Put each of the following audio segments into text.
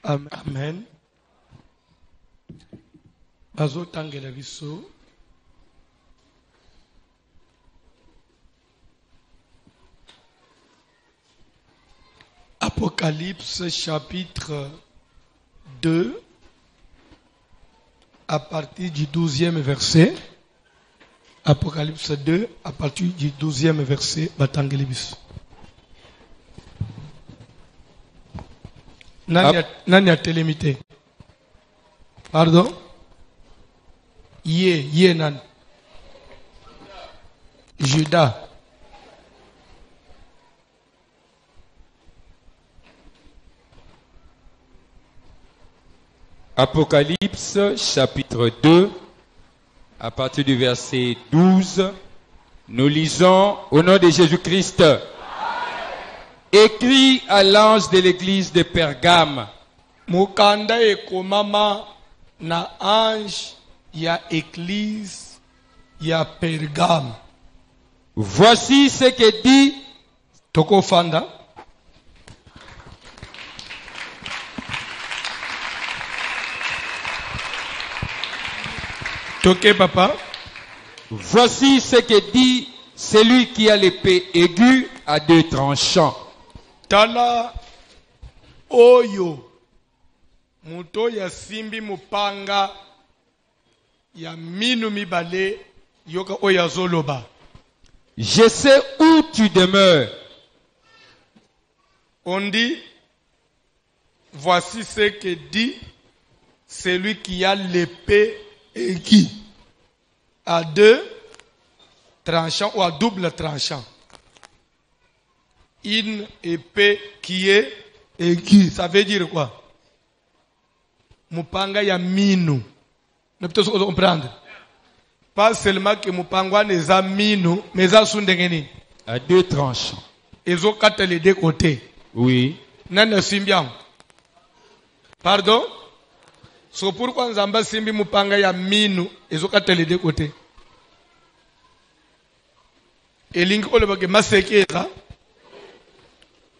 Amen. Bazo tangela biso. Apocalypse chapitre 2 à partir du 12e verset. Apocalypse 2 à partir du 12e verset. Batangela biso. Nani a télémité? Pardon? Yé nan. Judas. Apocalypse chapitre 2 à partir du verset 12. Nous lisons au nom de Jésus-Christ. Écrit à l'ange de l'église de Pergame. Mukanda ekomama na ange ya église ya Pergame. Voici ce que dit Toko Fanda. Toke papa. Voici ce que dit celui qui a l'épée aiguë à deux tranchants. Tala oyo muto ya simbi mupanga ya minu mibale yoka oya zoloba. Je sais où tu demeures. On dit, voici ce que dit celui qui a l'épée aiguë à deux tranchants ou à double tranchant. Une épée qui est aiguë. Ça veut dire quoi? Mupanga ya minu. Ne peut-on comprendre? Pas seulement que mupanga n'est a minu, mais a sundengeni. À deux tranchants. Ils ont quatre les deux côtés. Oui. Nana simbiam. Pardon? So pourquoi nzamba simbi mupanga ya minu, ils ont quatre les deux côtés. Et lingi ole bake masekeza.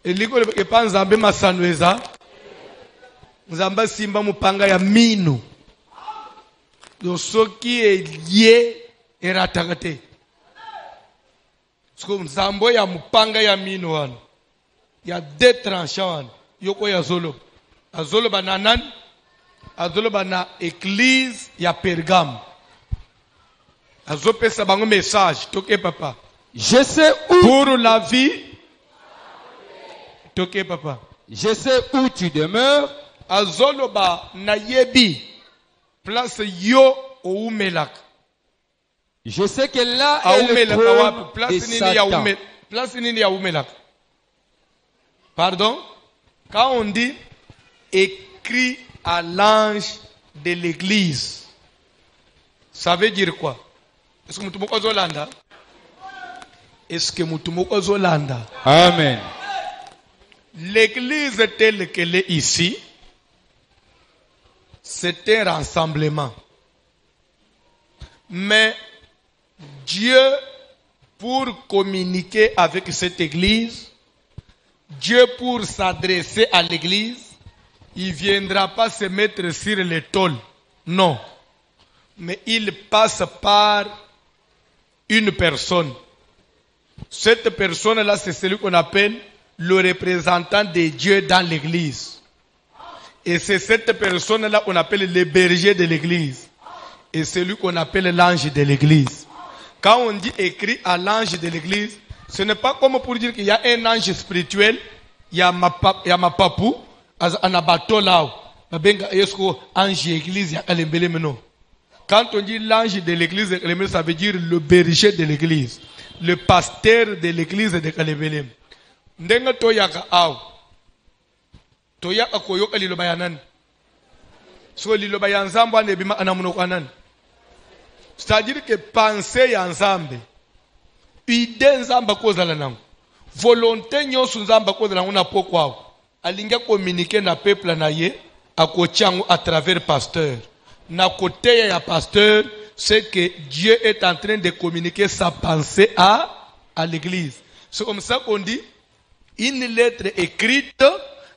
Eliko le pa nzambe masanweza. Nzamba simba mupanga ya minu. Do soki lié eratakate. Sko nzambo ya mupanga ya minu wana. Ya deux tranchants wana. Yoko ya zolo. Azolo bananan. Azolo bana église ya Pergame. Azopesa bango message. Toke papa. Je sais où. Pour la vie. Toke papa. Je sais où tu demeures. Azoloba na yebi. Place yo oumelak. Je sais que là est le trône de Satan. Place nini ya oumelak. Pardon? Quand on dit écrit à l'ange de l'église, ça veut dire quoi? Est-ce que mutumoko zolanda? Est-ce que mutumoko zolanda? Amen. L'église telle qu'elle est ici, c'est un rassemblement. Mais Dieu, pour communiquer avec cette église, Dieu pour s'adresser à l'église, il ne viendra pas se mettre sur les tôles. Non. Mais il passe par une personne. Cette personne-là, c'est celui qu'on appelle le représentant de Dieu dans l'église. Et c'est cette personne-là qu'on appelle le berger de l'église. Et c'est lui qu'on appelle l'ange de l'église. Quand on dit écrit à l'ange de l'église, ce n'est pas comme pour dire qu'il y a un ange spirituel, il y a ma papou, anabato là, ange église, quand on dit l'ange de l'église, ça veut dire le berger de l'église, le pasteur de l'église de Kalebelem. Ndenga toyaka aw toyaka koyoka liloba ya nani? So liloba ya nzambe anebima anamunoko nani? C'est-à-dire que penser ya nzambe, idée nzambe kozala nango, volonté nyonso nzambe kozala nango na poko aw, alinga communiquer na peuple na ye akochango à travers pasteur. Na côté ya pasteur, c'est que Dieu est en train de communiquer sa pensée à l'église. C'est comme ça qu'on dit une lettre écrite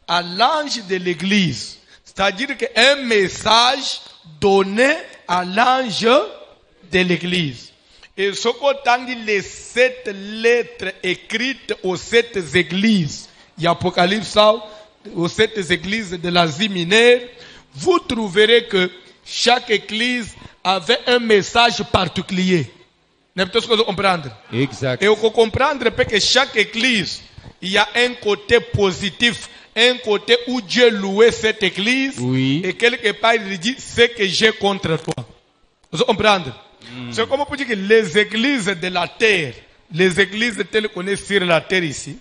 à l'ange de l'église C'est-à-dire qu'un message donné à l'ange de l'église. Et ce qu'on dit les 7 lettres écrites aux 7 églises, il y a Apocalypse aux 7 églises de l'Asie mineure, vous trouverez que chaque église avait un message particulier. N'est-ce que vous comprendre? Exact. Et on peut comprendre que chaque église, il y a un côté positif, un côté où Dieu louait cette église, Oui. et quelque part il dit ce que j'ai contre toi. Vous comprenez? C'est comme pour dire que les églises de la terre, les églises telles qu'on est sur la terre ici,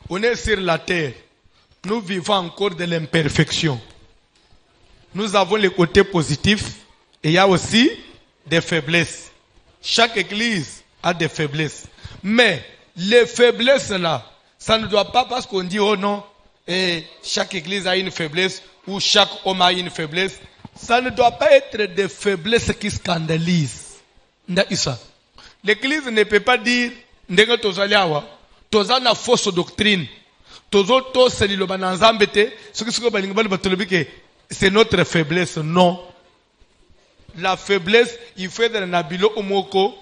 on est sur la terre. Nous vivons encore de l'imperfection. Nous avons les côtés positifs et il y a aussi des faiblesses. Chaque église a des faiblesses. Mais les faiblesses là, ça ne doit pas parce qu'on dit oh non, et chaque église a une faiblesse ou chaque homme a une faiblesse. Ça ne doit pas être des faiblesses qui scandalisent. L'église ne peut pas dire ndenge tozali awa, toza na fausse doctrine. Tozo to selilo bananzambe te, ce que balinga bali batolobi ke c'est notre faiblesse. Non. La faiblesse, il faut être un bilo omoko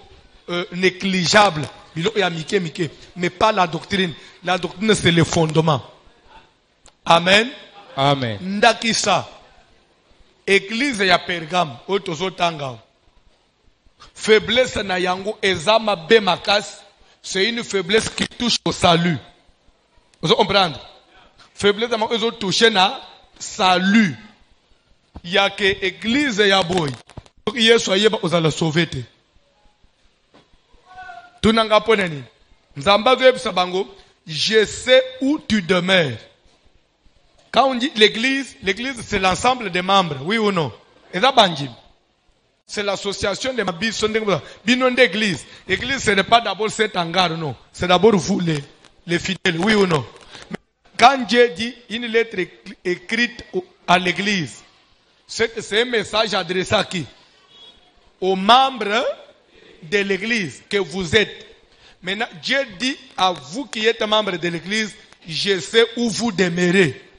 négligeable, bilo ya mike, mais pas la doctrine. La doctrine c'est le fondement. Amen. Amen. Ndakisa. Église ya Pergame, otozo tanga. Faiblesse na yango ezama be makas, c'est une faiblesse qui touche au salut. Vous comprenez? Faiblesse na yango ezo toucher na salut. Il y a que église ya boy. Yesu ayeba ozala sauver te. Tunanga poneni. Nzamba zo yebisa bango, je sais où tu demeures. Quand on dit l'église c'est l'ensemble des membres, oui ou non? C'est l'association des membres. Binon d'église. L'église ce n'est pas d'abord cet hangar, non. C'est d'abord vous les fidèles, oui ou non? Quand Dieu dit une lettre écrite à l'église, c'est un message adressé à qui? Aux membres de l'église que vous êtes. Maintenant, Dieu dit à vous qui êtes membres de l'église, je sais où vous demeurez.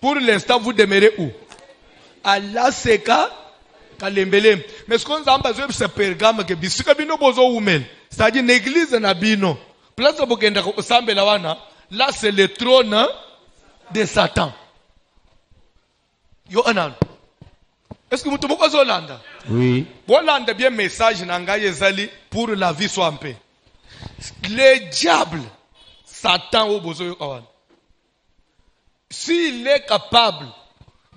Pour l'instant, vous demeurez où? À la Seka, Kalembele. Mais ce qu'on a besoin de ce Pergame, c'est-à-dire l'église n'a bino. Place de Bokenda Sambelawana, là c'est le trône de Satan. Yo anan. Est-ce que vous avez besoin d'Olanda? Oui. Bolanda bien message n'angaye zali pour la vie soit en paix. Le diable, Satan au besoin de s'il est capable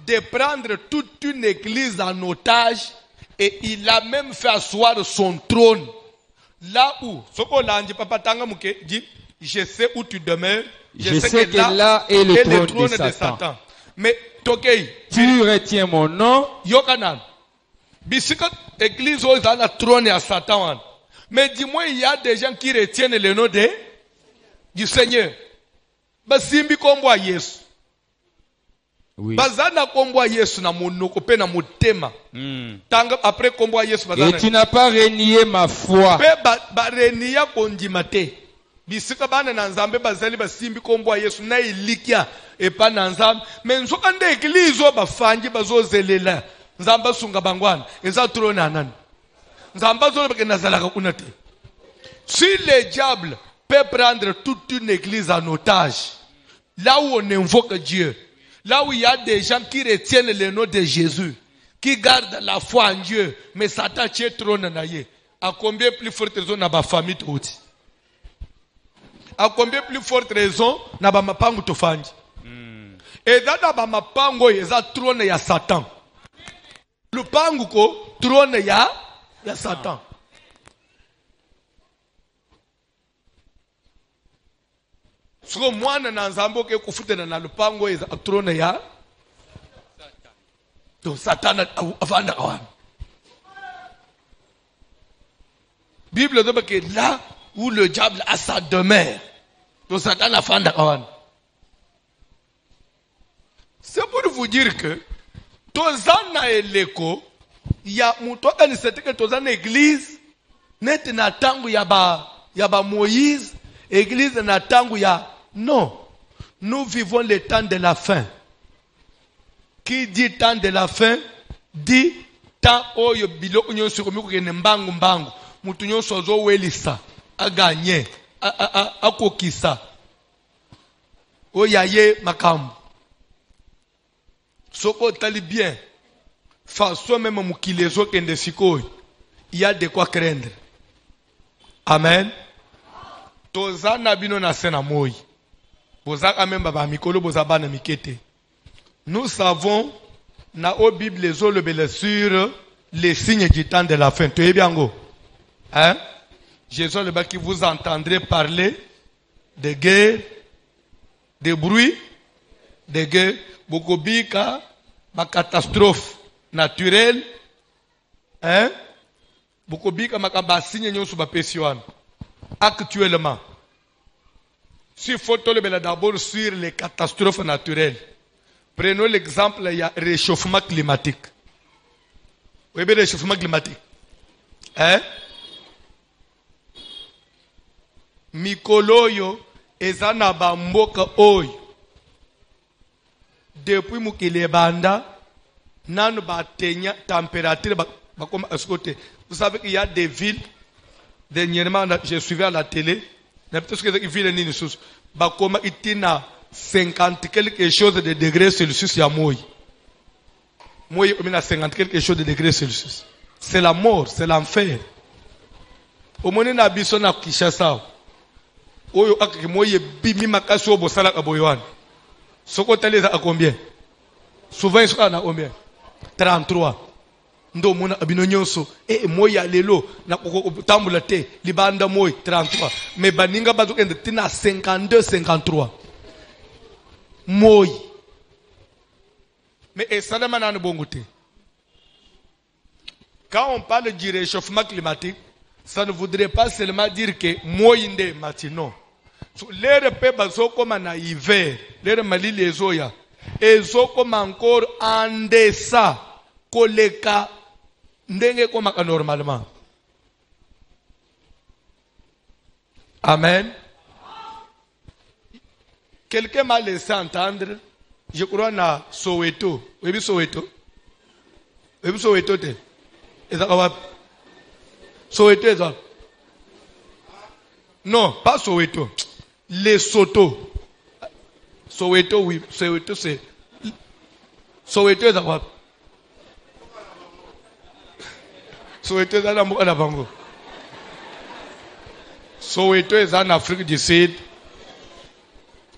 de prendre toute une église en otage et il a même fait asseoir son trône là où ce qu'on a dit papa Tanga Mouké dit je sais où tu demeures, je sais que là est le trône de Satan. Mais Tokei, tu retiens mon nom. Yokanan bisika église où il a le trône à Satan. Mais dis-moi il y a des gens qui retiennent le nom du Seigneur. Basimbi kombo a Yesu. Oui. Bazana kombo Yesu na monoko pe na motema. Tanga après kombo Yesu bazana. Et tu n'as pas renié ma foi. Pe ba reniya kondima te. Bisika bana na nzambe bazali basimbi kombo Yesu na ilikia e pa na nzambe. Mais nsoka nde église o bafangi bazozelela. Nzamba sunga bangwana. Eza trône anani. Nzamba zo ba nazalaka kuna te. Si le diable peut prendre toute une église en otage, là où on invoque Dieu, là où il y a des gens qui retiennent le nom de Jésus, qui gardent la foi en Dieu, mais Satan tient trône naïe. À combien plus forte raison n'a pas famille tout? À combien plus forte raison n'a pas ma pangu to fangi? Et dans ma pango il y a trône ya Satan. Le pangu ko trône ya Satan. Siko mwana na nzambo ke kufutana na lupango eza trône ya to Satan avanda kawan. Bible dit que là où le diable a sa demeure, to Satan avanda kawan. C'est pour vous dire que tozana eleko ya muto anisete que tozana église net na tangu ya ba Moïse, église na tangu ya non. Nous vivons le temps de la fin. Qui dit temps de la fin, dit temps oyo biloko nyonso komikokende mbangu mbangu. Mutu nyonso azowelisa, a gagné, a kokisa. Oyaye makambo. Soko tali bien. Façon même mukilezo kende sikoy. Il y a de quoi craindre. Amen. Tozana bino na sena moi. Bozaka même baba mikolo bozabana mikete. Nous savons, na o Bible les olobele sur les signes du temps de la fin. Tu es bien go? Hein? Jésus le bas qui vous entendrez parler de guerre, de bruit, de guerre, bokobika, ma catastrophe naturelle, hein? Bokobika makamba signe nyosu ba pesiwan. Actuellement, si faut le d'abord sur les catastrophes naturelles. Prenons l'exemple, il y a réchauffement climatique. Vous voyez le réchauffement climatique? Hein? Mikoloyo ezana bamboka oyo. Depuis mukile banda, nanu batenya température bakoma escoté. Vous savez qu'il y a des villes, dernièrement je suivais à la télé, peut-être que les villes ni sous bakoma itina 50 quelque chose de degrés Celsius ya moi. Moi on a 50 quelque chose de degrés Celsius. C'est la mort, c'est l'enfer. Au moins na biso na Kinshasa. Oyo akaki moye bimi makasi obo sala kaboyoane. Soko taleza à combien? Souvent ils sont à combien? 33. Ndo mona abino nyonso moya lelo na tambula te libanda moy 33 mais baninga bazo kende tina 52 53 moy mais esalama na bongo te. Quand on parle du réchauffement climatique, ça ne voudrait pas seulement dire que moy nde matino. So lere pe bazo koma na hiver, lere malili ezoya ezo koma encore en deçà koleka ndenge komaka normalement. Amen. Quelqu'un m'a laissé entendre, je crois na Soweto. Vous avez Soweto? Vous avez Soweto te? Soweto est ça? Non, pas Soweto. Lesotho. Soweto, oui. Soweto c'est... Soweto est ça? Soweto est en Soweto est en Afrique du Sud.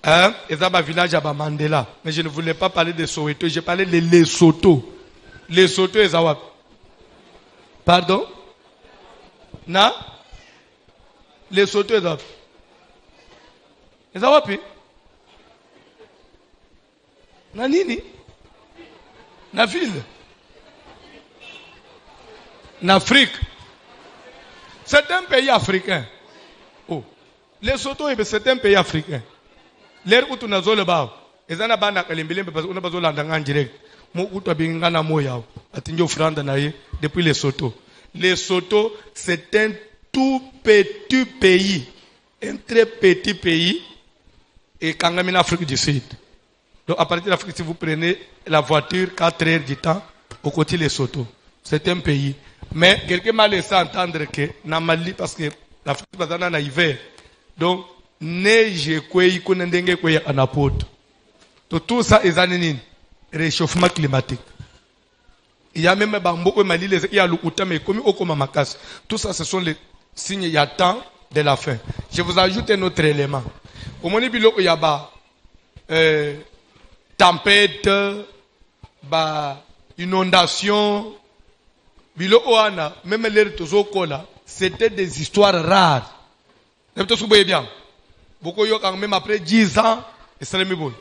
Hein? C'est un village à Mandela. Mais je ne voulais pas parler de Soweto. J'ai parlé de Lesotho. Lesotho est à Pardon? Na? Lesotho est à est à Na nini? Na ville? En Afrique. C'est un pays africain. Oh. Lesotho, c'est un pays africain. L'air où tu n'as pas le bas. Et ça n'a pas d'akalimbilé, parce qu'on n'a pas besoin d'en direct. Moi, où tu as bien gagné moya. Atinyo franda naïe depuis Lesotho. Lesotho, c'est un tout petit pays. Un très petit pays. Et quand on est en Afrique du Sud. Donc, à partir de l'Afrique, si vous prenez la voiture, 4 heures du temps, au côté de Lesotho. C'est un pays. Mais quelqu'un m'a laissé entendre que na Mali, parce que l'Afrique est en hiver, donc neige kwei kunendenge kwei anapoto. Donc tout ça est un réchauffement climatique. Il y a même bamboko Mali il y a l'outa mais comme okoma makas. Tout ça ce sont les signes il y a temps de la fin. Je vous ajoute un autre élément. Au moment où il y a tempête, inondation. Bilo oana, même les tozokola, c'était des histoires rares. Vous bien. Beaucoup quand même après 10 ans, et ça le bon.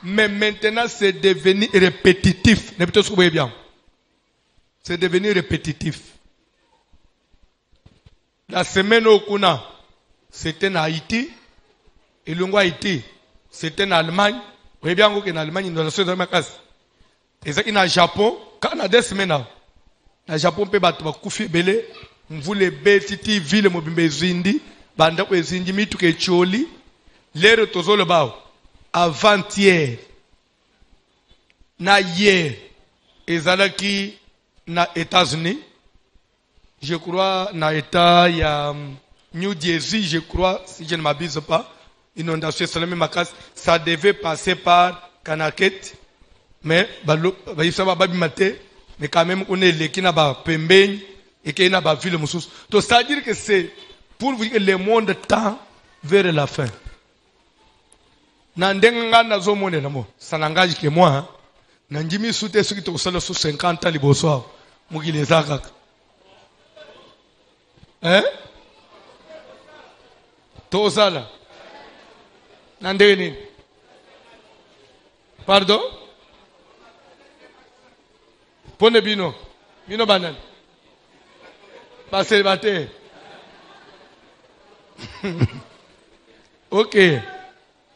Mais maintenant, c'est devenu répétitif. Vous bien. C'est devenu répétitif. La semaine au Kuna, c'était en Haïti. Et l'Ongo Haïti, c'était en Allemagne. Vous voyez bien qu'en Allemagne, dans la société de ma classe. Et ça, en Japon, quand on a 2 semaines. Na Japon pe batu bakufi belé mvule betiti vile mobimbe zindi banda ko zindi mitu ke choli lero tozolo bawo avant-hier na hier ezalaki na États-Unis, je crois na état ya New Jersey, je crois, si je ne m'abuse pas, inondation Salami Makas, ça devait passer par Canaket, mais mais quand même on est les qui n'a pas pembeni et qui n'a pas ville moussous. Donc ça veut dire que c'est pour vous dire que le monde tend vers la fin. Nandenga na zo monde na mo, ça n'engage que moi. Hein? Nanjimi soute ceux qui te solo sur 50 ans liboso mugile zaka. Hein? Tozala. Nandeni. Pardon? Pone bino. Bino banan. Passez bate. Ok.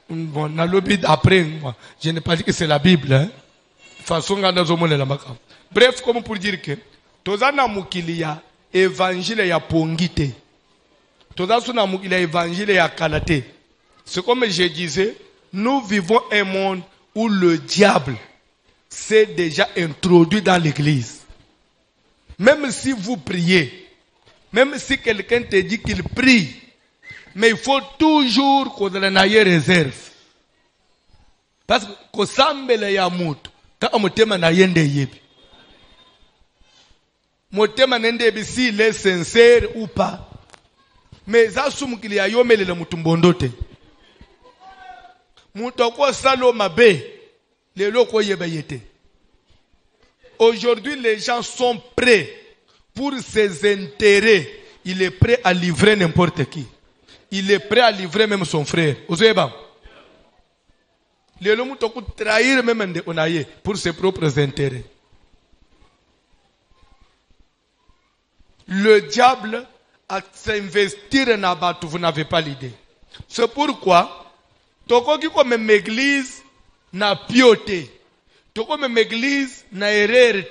Bon, na lobby après moi. Je n'ai pas dit que c'est la Bible. Hein? De façon, bref, comme pour dire que tozana mukili ya évangile ya pongite. Tozana mukili ya évangile ya kalate. C'est comme je disais, nous vivons un monde où le diable s'est déjà introduit dans l'église. Même si vous priez, même si quelqu'un te dit qu'il prie, mais il faut toujours qu'on ait réserve. Parce que quand sambele ya mutu, quand motema na yende yebi. Motema nende yebi si il est sincère ou pas. Mais ça soumukili ya yomele le mutumbondote. Mutoko salo mabe, le loko yebe. Aujourd'hui, les gens sont prêts pour ses intérêts. Il est prêt à livrer n'importe qui. Il est prêt à livrer même son frère. Vous savez pas? Les gens ont trahir même pour ses propres intérêts. Le diable a s'investir dans battu, vous n'avez pas l'idée. C'est pourquoi, toko qui comme l'église n'a piauté. Toko même l'église n'a erreur.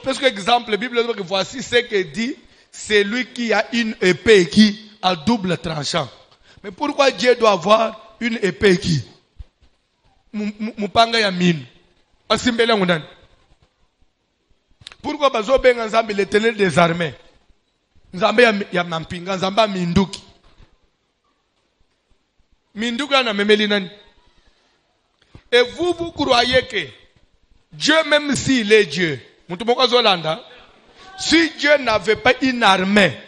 Parce que exemple, la Bible dit que voici ce que dit, c'est lui qui a une épée qui a double tranchant. Mais pourquoi Dieu doit avoir une épée qui mupanga ya mine asimbele ngundani? Pourquoi bazo benga nzambe l'Éternel des armées? Nzambe ya mampinga, nzambe minduki. Minduki ana memeli nani? Et vous croyez que Dieu, même s'il est Dieu, si Dieu n'avait pas une armée,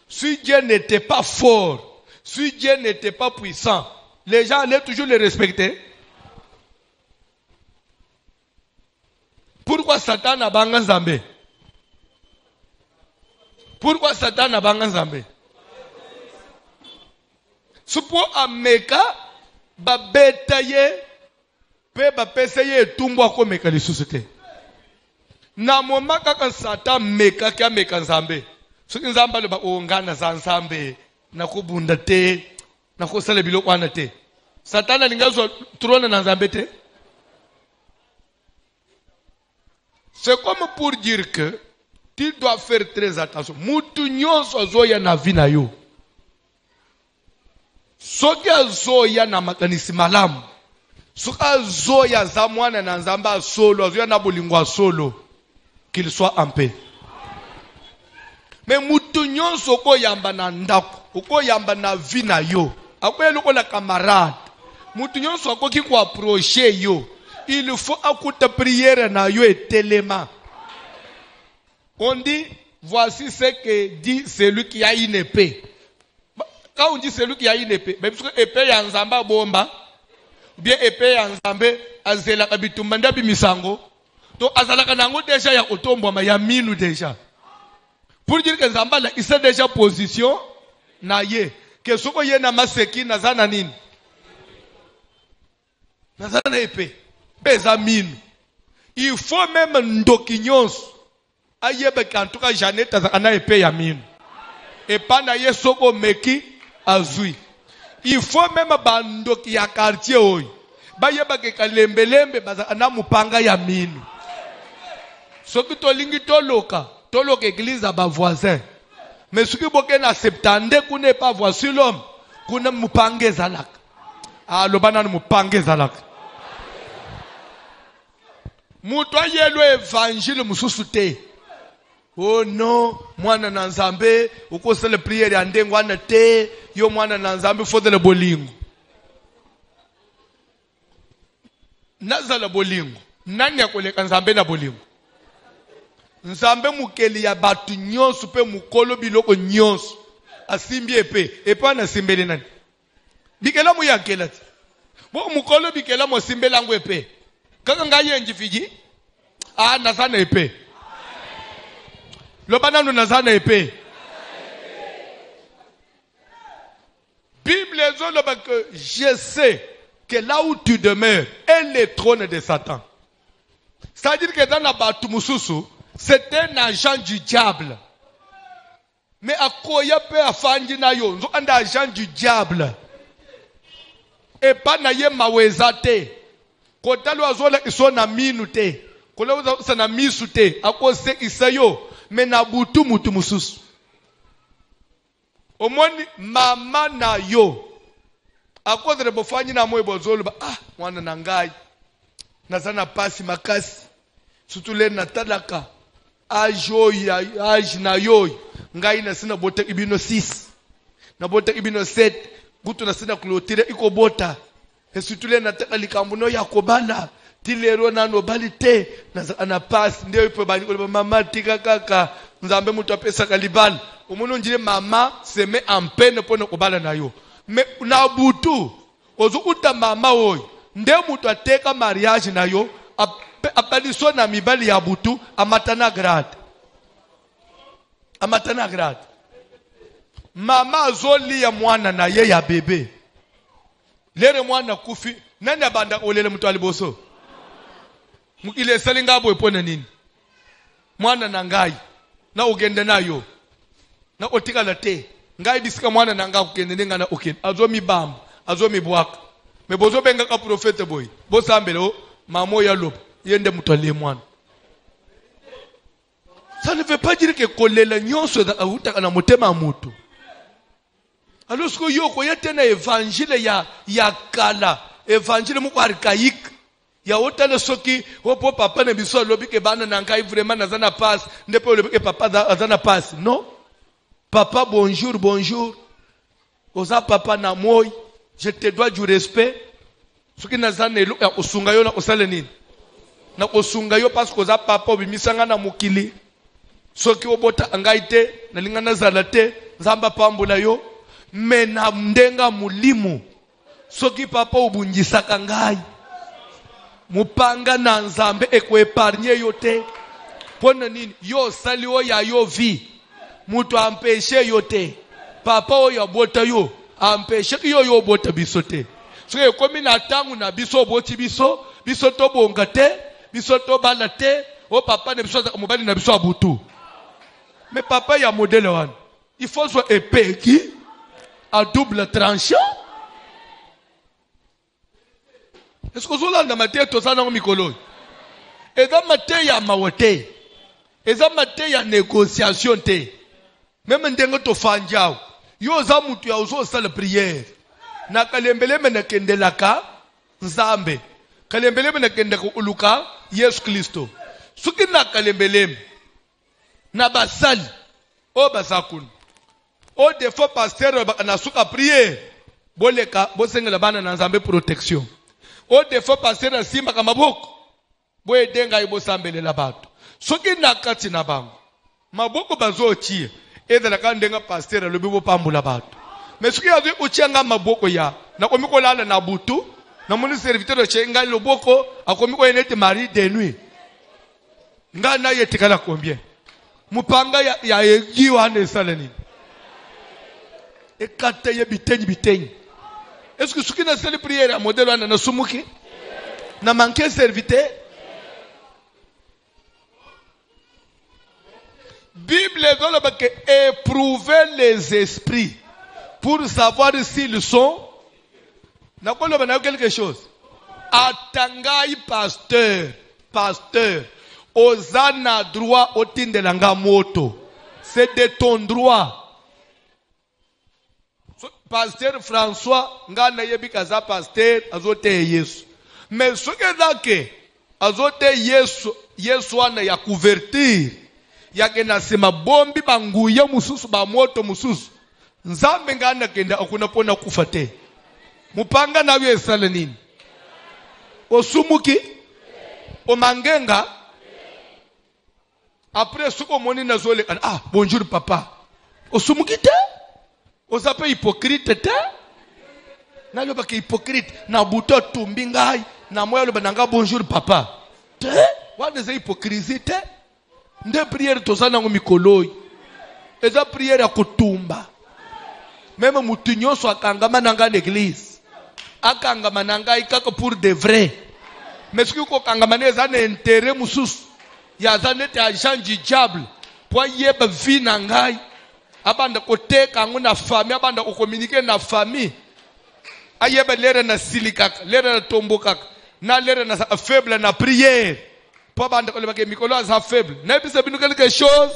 si Dieu n'était pas fort, si Dieu n'était pas puissant, les gens allaient toujours le respecter. Pourquoi Satan a banga Nzambe? Pourquoi Satan a banga Nzambe? Supo ameka babetaye pe bapeseye tumbo akomeka lisusu. Na moma kaka Satan meka kya meka Nzambe. Soki Nzambe le ba ongana za Nzambe na kubunda te na kosala biloko wana te. Satan alingazo trône na Nzambe te. C'est comme pour dire que tu dois faire très attention. Mutu nyonso zoya na vi na yo. Soki azoya na makanisi malamu. Soki azoya za mwana na Nzambe solo, azoya na bolingo solo. Qu'il soit en paix. Mais mutu nyonso ko yamba na ndako, ko yamba na vi na yo. Akoye loko la camarade. Mutu nyonso ko ki ko approcher yo. Il faut écouter prière na yo et tellement. On dit, voici ce que dit celui qui a une épée. Quand on dit celui qui a une épée, même parce que épée ya Nzamba bomba, ou bien épée ya Nzambe azela kabitumba bimisango. Donc azalaka nango déjà ya otombo ma ya minu déjà. Pour dire que Nzamba il s'est déjà position na ye. Que soko ye na maseki na zana nini? Na zana épée. Il faut même ndokinyons ayebe kantuka Janeta ana épée ya mine. Et pas na yesoko meki azui. Il faut même bandoki ya quartier oy. Ba yeba ke kalembelembe baza ana mupanga ya mine. Soki tolingi toloka église ba voisin. Mais soki boke na septande kune pas voici l'homme kune mupange zalaka. alobana mupange zalaka mutu ayelwe evangile mususu te. Oh non, mwana na nzambe ukosele priere ya ndengo ana te, yo mwana na nzambe fodele bolingo. Nazala bolingo, nani akoleka nzambe na bolingo? Nzambe mukeli ya batu nyonso pe mukolo biloko nyonso. Asimbi epe na simbele nani? Bikela mu yakela ti. Bo mukolo bikela mo simbela ngo epe. Kaka ngaye njifiji? Nazana epe. Lobana no nazana epe. Bible zoloba que je sais que là où tu demeures est le trône de Satan. C'est-à-dire que dans la batu mususu, c'est un agent du diable. Mais à koya pe afanji na yo, nzo anda agent du diable. Et pas na ye maweza te. Kota lo azola iso na minu te. Kola uza na misu te. Akose isayo. Mais na butu mutu mususu. Omoni mama na yo. Akose rebo fanyi na moe bozolo ba. Mwana nangai. Nazana pasi makasi. Sutule na talaka. Ajoy na yoy. Ngai na sina bota ibino 6. Na bota ibino 7. Gutu na sina kulotire iko bota. Esutule na likambuno ya kobala. Tilero na no balite. Na pasi. Ndio ipo bani. Mama tika kaka. Nzambe mutu apesa kalibala. Umuno njile mama seme ampene pone kobala na yo. Me na butu. Ozu uta mama oy. Nde mutu ateka mariage na yo. Apaliso na mibali ya butu. Amatana grade. Amatana grade. Mama azoli ya mwana na ye ya bebe. Lere mwana kufi. Nani abanda olele mtu aliboso? Mukile salinga abo epone nini? Mwana na ngai. Na ugende na yo. Na otika la te. Ngai disika mwana na nga kugende nenga na okende. Azo mi bambu. Azo mi buwaka. Mebozo benga ka profete boy. Bosa ambele mamo ya lopo. Yende mtu alie mwana. Ça ne veut pas dire que kolela nyonso da utaka na motema mutu. Alors ce que yoko yetena évangile ya kala, évangile muko archaïque. Ya otale soki opo papa ne biso lobi ke bana na ngai vraiment nazana passe, ndepo lobi ke papa azana passe. Non. Papa bonjour, bonjour. Oza papa na moi, je te dois du respect. Soki nazana elo ya osunga yo na osale nini? Na osunga yo parce que oza papa obimisanga na mukili. Soki obota angaite na lingana zalate nzamba pambula yo mena mndenga mulimu soki papa ubunjisaka ngai mupanga na nzambe ekwepargne yote pona nini yo sali o ya yo vi mutu ampeshe yote papa o ya bota yo ampeshe yo bota bisote soki komi na tangu na biso boti biso to bonga te biso to bala te o papa ne biso mobali na biso abutu. Mais papa, il y a un modèle. Il faut soit épée qui à double tranchant. Est-ce que vous avez dans ma tête tout ça dans le micro? Et dans ma tête, il y a ma wote. Et dans ma tête, il y a négociation. Même dans le fanjao. Yo zamutu ya uso sa la prière. Na kalembele mena kendelaka nzambe. Kalembele mena kendeko uluka Yesu Kristo. Suki na kalembele na basali o basakun o defo pasteur na suka prier boleka bosengela bana na nzambe protection o defo pasteur na simba kama maboko boye denga ibosambelela bato soki na kati na bango maboko bazochia edela ka ndenga pasteur lobi bopambula bato mais soki yazo uchianga maboko ya na komiko lala na butu na moni serviteur chenga loboko akomiko enete mari de nuit ngana yetikala combien mupanga ya egiwa ne salani ekate ye bitenyi est-ce que soki na sali prière ya modèle wana na sumuki na manquer serviteur Bible zoloba que éprouver les esprits pour savoir s'ils sont na koloba na quelque chose atangai pasteur Ozana droit au tin de langa moto. C'est de ton droit. Pasteur François ngana yebika za pasteur azote Yesu. Mais ce que dake azote Yesu ana ya couverture yake nasema bombi banguye mususu ba moto mususu. Nzambe ngana kenda akuna pona kufa te. Mupanga nawe esala nini? Osumuki omangenga après suko moni nazole bonjour papa. Osumuki te? Osape hypocrite te? Na loba ke hypocrite na buto tumbi ngai na moyo loba nanga bonjour papa. Te? What is hypocrisie te? Nde prière tozana ngo mikoloi. Eza prière ya kutumba. Même mutu nyonso akangama nanga l'église. Akangama nanga ikaka pour de vrai. Mais ce que ko kangama neza na intérêt mususu. Ya zanete agent du diable. Po yeba vie na ngai. Abanda koteka ngo na famille, abanda ko communiquer na famille. Ayeba lere na silikaka, lere na tombokaka, na lere na faible na prière. Po abanda ko lebake mikolo za faible. Nebisa binu quelque chose?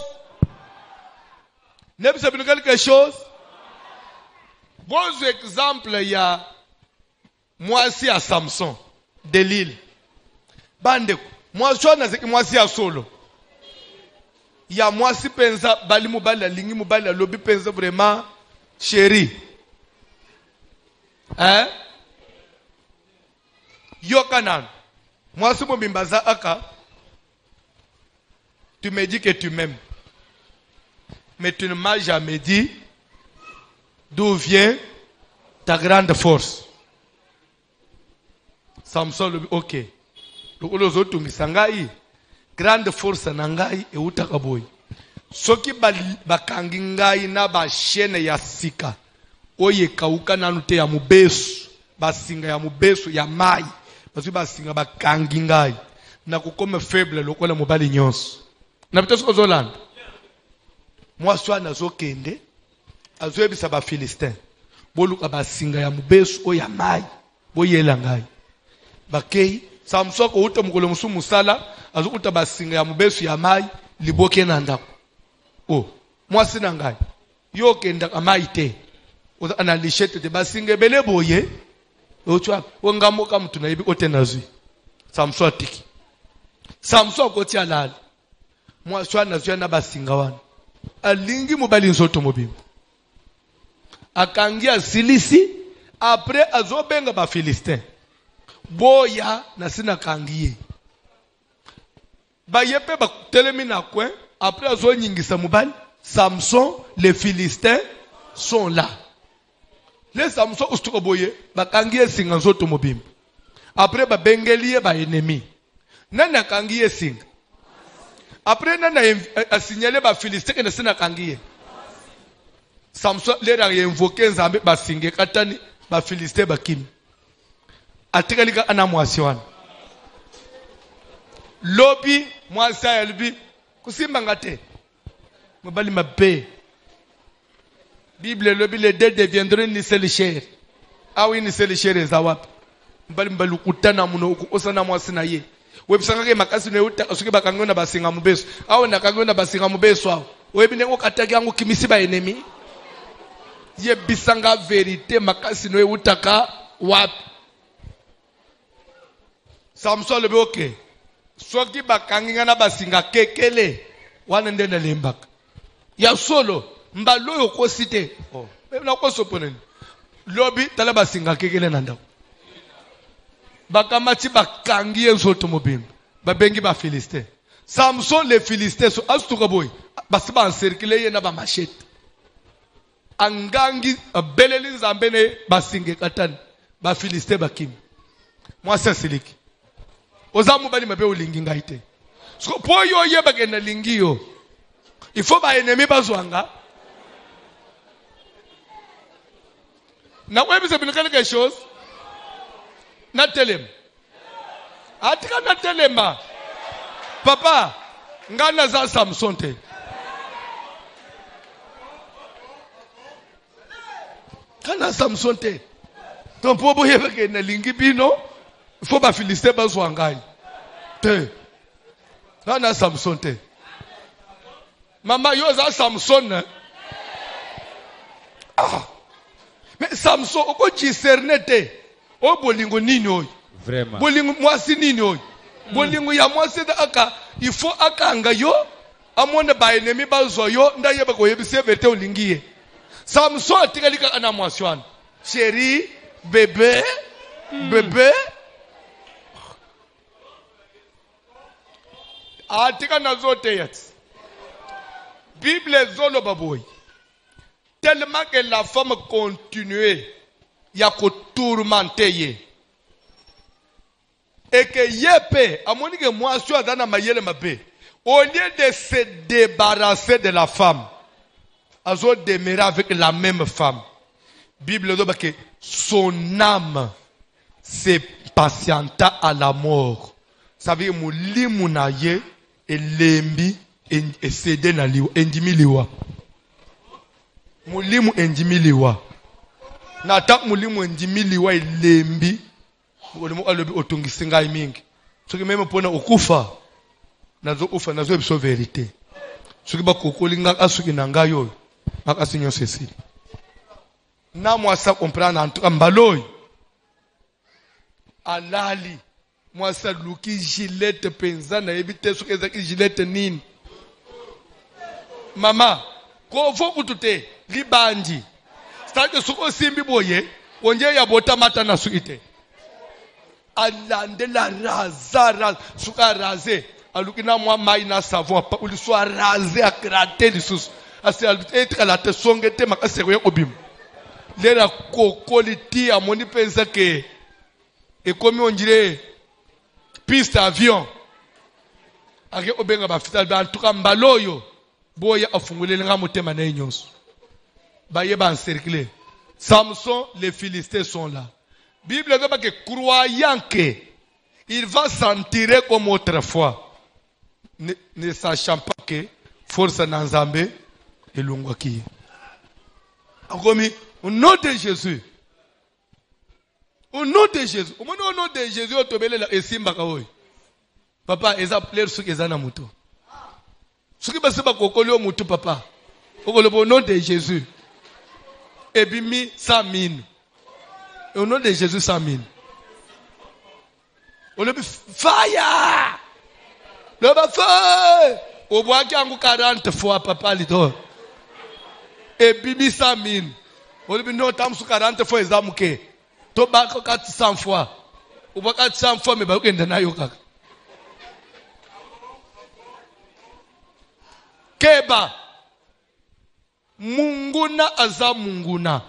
Nebisa binu quelque chose? Bon exemple, il y a Moisi à Samson de l'île. Bande, moi je à solo. Il y a Moisi pensa bali mubali lingi mubali lobi pensa vraiment chéri. Hein? Yokanan. Moisi mbimbaza aka. Tu me dis que tu m'aimes. Mais tu ne m'as jamais dit d'où vient ta grande force. Samson le ok. Donc les autres ngai grande force nangai e utaka boy. Soki bakangi ngai na ba chaîne ya sika. Oye kauka nanu te ya mubesu. Basinga ya mubesu ya mai. Parce basinga bakangi ngai. Na kukome faible lokola mobali nyonso. Na bitso ko Zolanda. Moi swa na zokende. Azoebisa ba Philistin. Boluka basinga ya mubesu o ya mai. Boyela ngai. Bakei Samson ko uta mukolo musu musala azukuta basinga ya mubesu ya mai liboke na ndako. Oh, moi sina ngai. Yo kenda amai te. Oza analishete te basinga bele boye. Ochwa wongamo ka mtu na ibi otenazwi. Samson atiki. Samson ko tia lali. Moi swa nazwi na basinga wana. Alingi mobali nzoto mobimba. Akangia silisi après azobenga ba Philistin. Boya na sina kangiye. Ba yepe ba telemi na kwen après azo nyingisa mobali. Samson, les Philistins sont là. Les Samson ustuko boye ba kangiye singa nzoto mobimba. Après ba bengelie ba ennemi. Nana kangiye singa. Après nana a signalé ba Philistin que na sina kangiye. Samson lera invoqué nzambe basinge katani ba Philistin bakimi. Atikalika ana mwasi wana. Lobi mwasi ya lubi kusimba ngate. Mobali mabe. Bible lobi les deux deviendront ni seule chair. Ah oui ni seule chair za wapi. Mobali mbalu kutana muno osana mwasi na ye. Webisanga ke makasi ne uta asuki bakangona basinga mubeso. Awo nakangona basinga mubeso awo. Webi ne okataki yangu kimisi ba enemy. Ye bisanga vérité makasi no utaka wapi. Samson le ok. Soki bakanginga na basinga kekele wana ndenda lembaka. Ya solo mbalo yoko cité. Oh. Na ko soponeni. Lobi tala basinga kekele nanda. Bakamati bakangi nzoto mobimba. Babengi ba Philistin. Samson les Philistins so astuka boy. Basiba encercler ye na ba machette. Angangi beleli nzambene basinge katani. Ba Philistin bakim. Moi ça siliki. Ozamu bali mabe ulingi ngaite. So po yo yeba ke na lingi yo. Il faut ba ennemi bazwanga. Na wewe bize binu quelque chose. Na telem. Atika na telema. Papa, ngana za Samson te. Kana Samson te. Ton pobo yeba ke na lingi bino. Il faut ba Philistin bazwangai. Te. Nana Samson te. Mama yo za Samson. Ah. Samson oko discerner te. O bolingo nini oyo. Vraiment. Bolingo mwasi nini oyo. Bolingo ya mwasi da aka il faut akanga yo amone ba ennemi bazo yo ndaye ba koyebise vete olingiye. Samson atikalika ana mwasi wana. Chérie, bébé, bébé. Atika nazote yet. Bible zolo baboy. Tellement que la femme continuait ya ko tourmenter ye. Et que yepe, amoni que moi suis dans mayele mabe. Au lieu de se débarrasser de la femme, azo demeurer avec la même femme. Bible dit que son âme se patienta à la mort. Ça veut dire mulimu na ye elembi et cédé na liwa endimi liwa. Mulimu endimi liwa. Na tak mulimu endimi liwa elembi. Mulimu alobi otungisi ngai mingi. Soki meme pona okufa. Nazo ufa nazo ebiso vérité. Soki ba kokolinga asuki na ngai oyo. Makasinyo sesi. Na mwasa comprendre en tout cas mbaloy. Alali. Mwasa luki gilette penza na ebite soki ezaki gilette nini. Mama, ko fo kutute libandi. C'est-à-dire soko simbi boye, onje ya bota mata na suite. Alande la raza suka raze. Alukina mwa mai na savon pa uliso raze a gratter lisusu. Asi alute la te songete makase ko obim. Lera kokoliti amoni pensa ke e komi on dirait piste avion. Ake obenga ba fital ba tuka mbaloyo boya afungulele nga motema na nyonso. Baye ba encercler. Samson, les Philistins sont là. Bible dit que croyant que il va s'en tirer comme autrefois, ne sachant pas que force nanzambe et lungwaki. Au nom de Jésus. Au nom de Jésus. Au nom de Jésus, on te la esimba kaoi. Papa, eza plaire ce que ezana muto. Ce qui passe pas kokoli o muto papa. Au nom de Jésus. Et bimi 100 000. Au nom de Jésus 100 000. On le fire. Le feu. Au bois qui a 40 fois papa lido. Et bimi 100 000. On le non tam su 40 fois ezamuke. To ba 400 fois. Au bois 400 fois mais ba ukenda nayo kaka. Keba. Munguna aza munguna.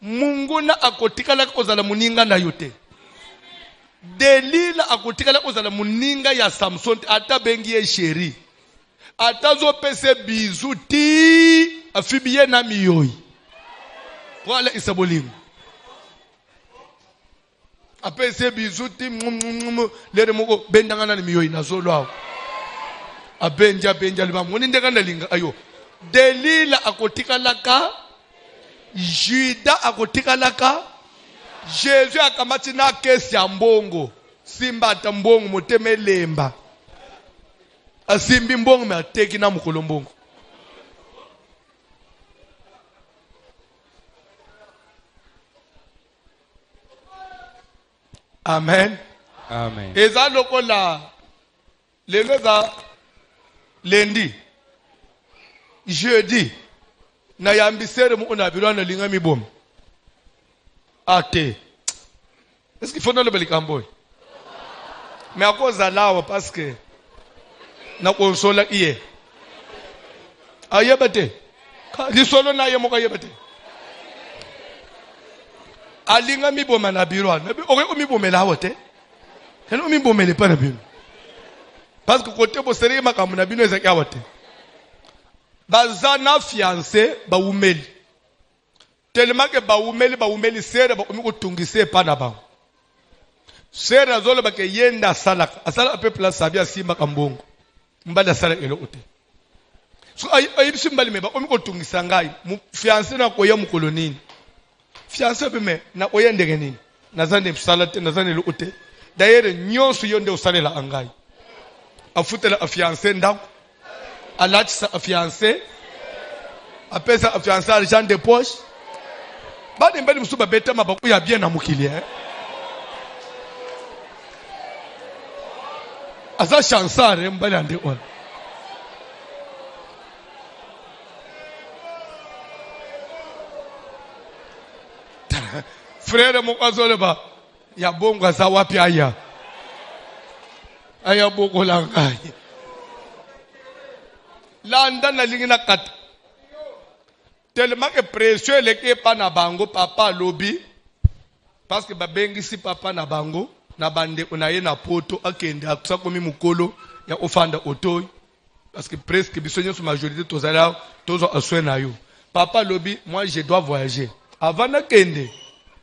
Munguna akotikala kozala muninga na yote. Delila akotikala kozala muninga ya Samson ata bengi ye chéri. Ata zo pese bizu ti afibiye na miyoyi. Wala isabolingo. Apese bizu ti lere moko bendanga na miyoyi na zolo awo. Abenja liba moni ndeka ndalinga ayo. Delila akotikalaka. Juda akotikalaka. Jésus akamati na kesi ya mbongo. Simba ta mbongo moteme lemba. Asimbi mbongo me ateki na mukolo mbongo. Amen. Amen. Eza lokola lengeza lundi, jeudi, na yambisere mu unabirwa na linga mibom. Ate. Est-ce qu'il faut dans le belikamboy? Mais à cause de là, parce que na konsola iye. Ayebate. Di solo na yemo ka yebate. Alinga miboma na birwa. Oke umibomela wote. Keno umibomele pa na bino. Parce que côté bosere makamu na bino ezaki awote. Bazana fiancé ba umeli. Tellement que ba umeli sere ba umiko tungise pa na ba. Sere zolo ba ke yenda salaka. Asala pe place sabia simba kambongo. Mbala sala elo ote. So ayibisi mbali me ba umiko tungisa ngai. Fiancé na koya mu kolonini. Fiancé pe me na koya ndenge nini. Nazane salate nazane elo ote. D'ailleurs nyonso yonde usalela angai. Afutela afiancé ndako. Alachisa afiancé. Apesa afiancé argent de poche. Bani mbali musuba beta mabaku ya bien na mukili Asa chansare mbali ande on. Frère mokazole ba ya bongo za wapi aya. Aya bongo langai. Landa na lingina kata. Tellement que précieux les que pas na bango papa lobby parce que babengi si papa na bango na bande unaye na poto akende akusa komi mukolo ya ofanda otoy parce que presque bisonyo sur majorité tozala tozo aswena yo papa lobby moi je dois voyager avant na kende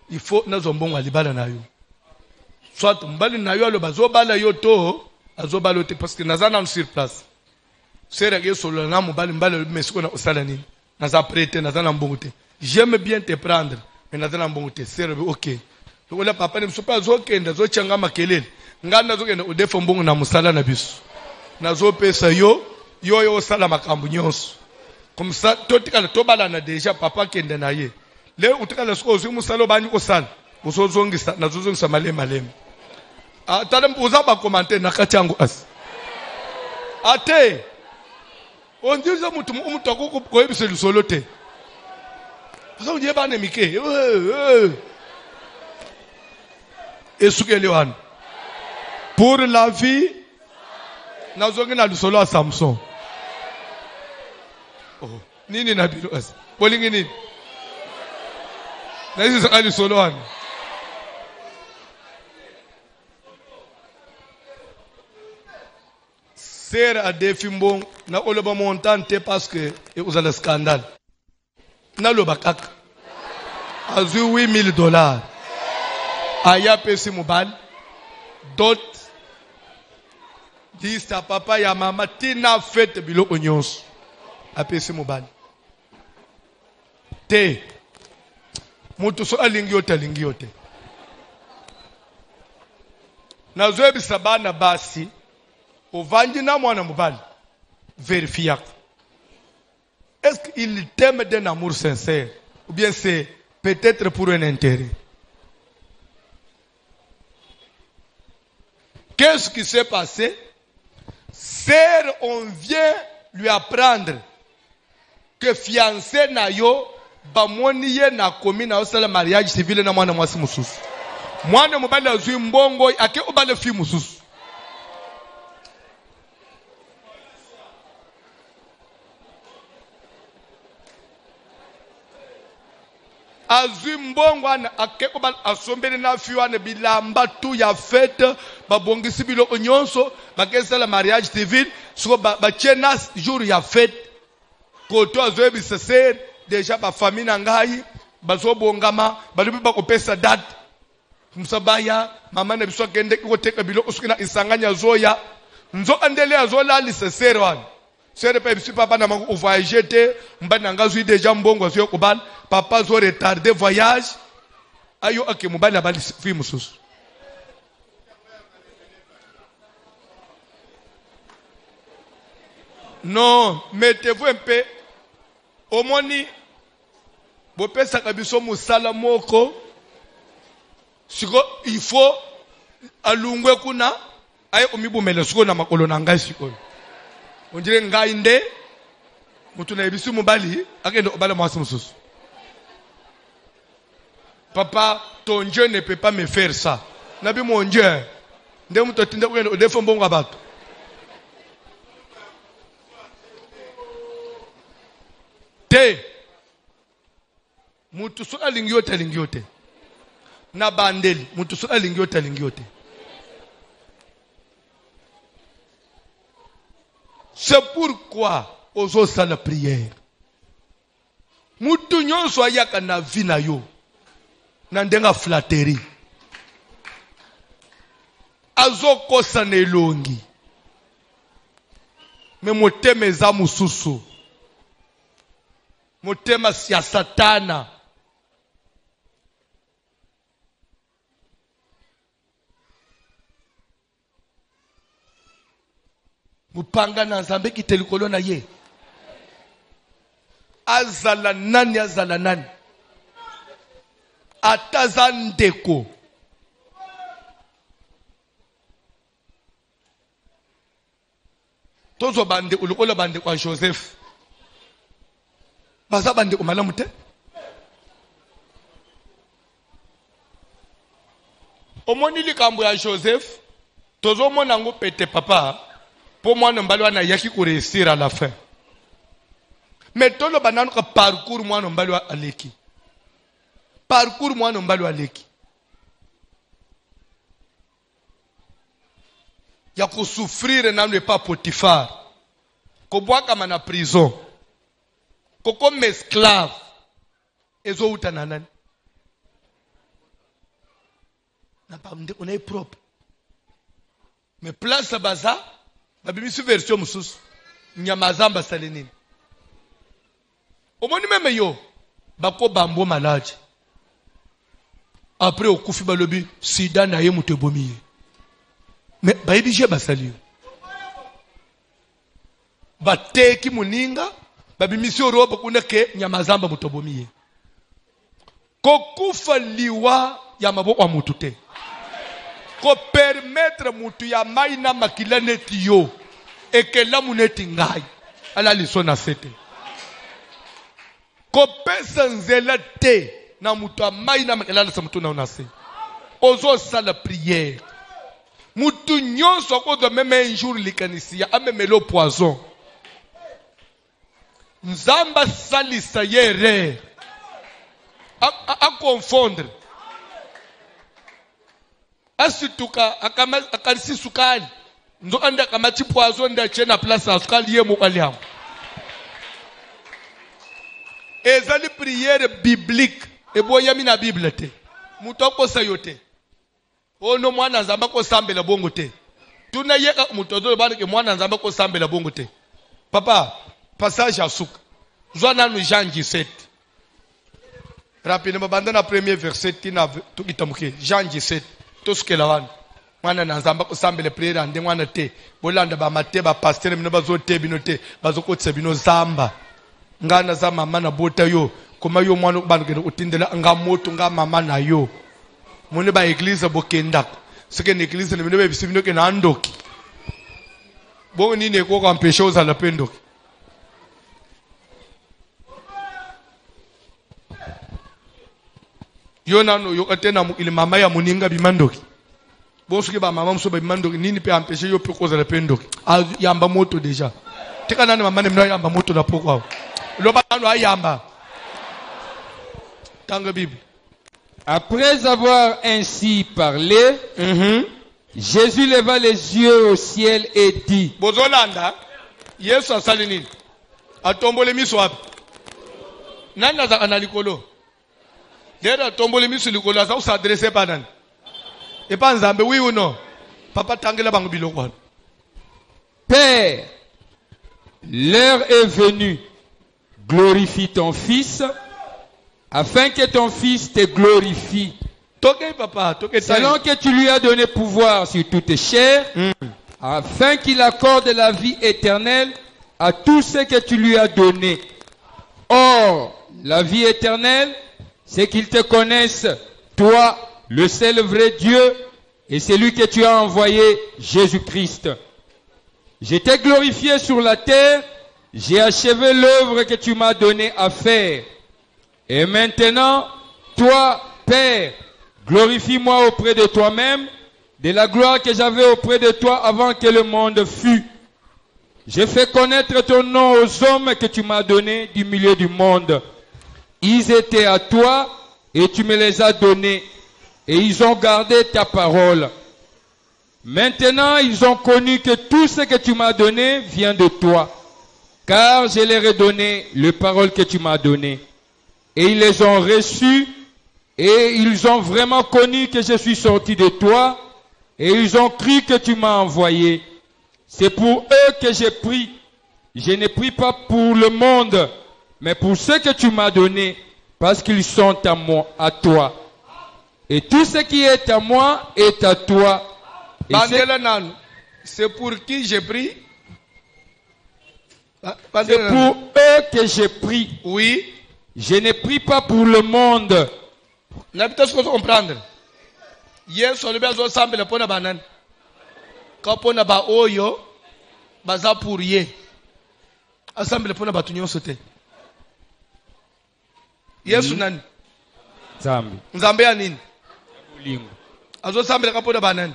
il faut na zombongo libala na yo soit mbali na yo aloba zo bala yo to azobalo te parce que nazana sur place sera ke solo na mbali mbali mesiko na osala nini. J'aime bien te prendre, mais nazana mbongote. C'est ok. Donc là, papa ne me pas ok. Nazo changa makelele. Ngana zo kende udefo mbongo na musala na biso. Nazo pesa yo sala makambu nyonso. Comme ça, totika na tobala na déjà papa kende na ye. Leo utika la sko zo musala bani ko sala. Uso zongisa nazo zongisa malema. Ah, tala mpoza ba commenter na kati yangu as. Ate on dit ça mutu akoko koyebisa lisolo te. Parce que on bana mike. Esukelewana. Pour la vie nazongi na lisolo a Samson. Oh, nini na bilo as. Bolingi nini? Na hizo za lisolo wana. Sera a défi mbong na oloba montante parce que vous avez le scandale. Na loba kaka. Azu $8,000. Aya pesi mobile. Dot. Dis ta papa ya mama tina fete bilo onyons. A pesi mobile. Te. Mutu so alingi yote. Na zoebi sabana basi. Ovandi na mwana mobile. Vérifier. Est-ce qu'il t'aime d'un amour sincère? Ou bien c'est peut-être pour un intérêt? Qu'est-ce qui s'est passé? Sœur, on vient lui apprendre que fiancé na yo, bamoniye na komi na osala mariage civil na mwana mwasi mususu. Mwana mobile azui mbongo, ake obale fi mususu. Azimbongo ana akekobal asombele na fiwane bilamba tu ya fête babongisi bilo onyonso bakesa la mariage civil so ba chena jour ya fête koto azoebi seser déjà ba famille na ngai bazobongama balibi bakopesa date msabaya mama na biso kende koteka bilo usukina isanganya zoya nzo andele azola li seser wana. C'est le papa n'a pas voyagé, mbana ngazui déjà mbongo zo kobal, papa zo retardé voyage, ayo ake mobali na bali fi mususu. Non, mettez-vous un peu au moni bopesa kabiso musala moko siko il faut alungwe kuna ayo omibumele siko na makolo na ngai siko. On dirait ngainde mutu na ebisu mobali akende obala mwasi mususu. Papa, ton Dieu ne peut pas me faire ça. Nabi mon Dieu. Nde mutu tinde ko o defo mbongo abato. Te mutu so alingi yote. Na bandeli mutu so alingi yote. C'est pourquoi ozosa la prière. Mutu nyonso ayaka na vie na yo. Na ndenga flatterie. Azokosa na elongi. Me motema eza mususu. Motema ya satana. Mupanga na nzambe kitelikolo na ye. Azala nani. ataza ndeko. Tozo bande ulukola bande kwa Joseph. Baza bande umalamu te. Omoni likambo ya Joseph, tozo mona ngo pete papa, po mwana mbali wana yaki ko réussir à la fin. Mais tolo banano ka parcours mwana mbali wa aleki. Parcours mwana mbali wa aleki. Ya ko souffrir na pas Potiphar. Ko bwaka mana prison. Ko comme esclave. Ezo utana nani? On est propre. Mais place baza, babimisi version mususu. Nyamazamba salenini. Omoni meme yo, bako bambo malade. Après okufi balobi, sida na ye mutebomiye. Mais bayibi je basali. Bateki muninga, babimisi roba kuneke nyamazamba mutobomiye. Kokufa liwa ya maboko wa mutu te. Ko permettre mutu ya mai na makila neti yo ekela muneti ngai ala lisona sete. Ko pesa nzela te na mutu ya mai na makila la mutu na unase. Ozo sala prière. Mutu nyonso ko do même un jour likanisia amemelo poison. Nzamba salisa yere a confondre. Asituka akalisi sukali ndo anda kamati poison nda chena place sukali ye mokali yango. Ezali prière biblique eboyami na Bible te. Mutu akosa yote. Ono mwana nzamba ko sambela bongo te. Tuna yeka mutu ozo bana ke mwana nzamba ko sambela bongo te. Papa, passage à suka. Zwana nu Jean 17. Rapidement banda na premier verset tina tukitamuke Jean 17. Tout ce que la wan mwana na nzamba ko sambela prière ande mwana te bolanda ba mate ba pasteur mino bazo te bino te bazo ko tse bino zamba ngana za mama na bota yo koma yo mwana banu ke utindela nga moto nga mama na yo mone ba église bokenda seke na église ne bino be bisibino ke na ndoki bo ni ne ko ko empêcher aux ala pendoki yo nano yo katena mu ile mama ya muninga bimandoki bosuki ba mama mso ba bimandoki nini pe empêcher yo pe koza la pendoki yamba moto déjà tika nani mama ne mna yamba moto na poko lo ba nano ayamba tanga Bible. Après avoir ainsi parlé, Jésus leva les yeux au ciel et dit, bozolanda Yesu asali nini atombole miso wapi nani za analikolo. Dera tombole misu likolo asa s'adresser pas nan. Et pas nzambe oui ou non. Papa tangela bango biloko. Père, l'heure est venue. Glorifie ton fils afin que ton fils te glorifie. Toke papa, toke selon que tu lui as donné pouvoir sur toute chair, afin qu'il accorde la vie éternelle à tous ceux que tu lui as donné. Or, la vie éternelle, c'est qu'ils te connaissent, toi, le seul vrai Dieu, et celui que tu as envoyé, Jésus-Christ. Je t'ai glorifié sur la terre, j'ai achevé l'œuvre que tu m'as donnée à faire. Et maintenant, toi, Père, glorifie-moi auprès de toi-même, de la gloire que j'avais auprès de toi avant que le monde fût. J'ai fait connaître ton nom aux hommes que tu m'as donnés du milieu du monde. Ils étaient à toi et tu me les as donnés et ils ont gardé ta parole. Maintenant, ils ont connu que tout ce que tu m'as donné vient de toi, car je leur ai donné les paroles que tu m'as données. Et ils les ont reçues et ils ont vraiment connu que je suis sorti de toi et ils ont cru que tu m'as envoyé. C'est pour eux que j'ai pris. Je ne prie pas pour le monde, mais pour ceux que tu m'as donnés, parce qu'ils sont à moi, à toi. Et tout ce qui est à moi est à toi. C'est pour qui j'ai pris? C'est pour eux que j'ai pris. Oui. Je ne prie pas pour le monde, N'habite ce qu'on comprendre. Yesu alobi azosambela pona banani. Ka pona ba oyo baza pour ye. Asambela pona batu nyonso te. Yesu nani? Nzambe. Nzambe ya nini? Bolingo. Azosambela ka pona banani.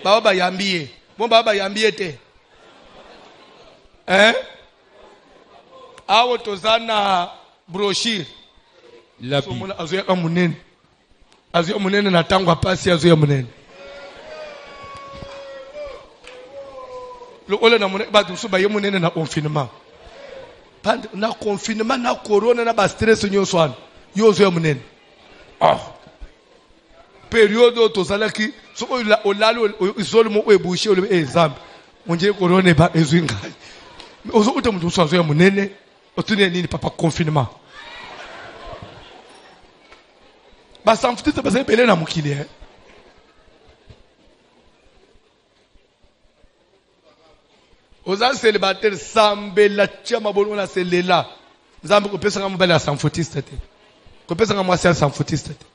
Baba bayambiye. Bon baba bayambiye te. Awo tozana brochure. La so mona azoya ka munene. Azoya munene na tangwa pasi azoya munene. Lo ole na munene ba dusu ba ye munene na confinement. Pande na confinement na corona na ba stress nyonso an. Yo azoya munene. Periode tozala ki so olalo izolo mo ebushi ole ezambe. Monje corona ba ezwinga. Ozo uta mtu so azoya munene. Otune nini papa confinement. Ba sanfutisa ba sebele na mukili Oza célibataire sambela chama bono na selela. Nzambe kopesa ngam bala sanfutista te. Kopesa ngam mwasi sanfutista te.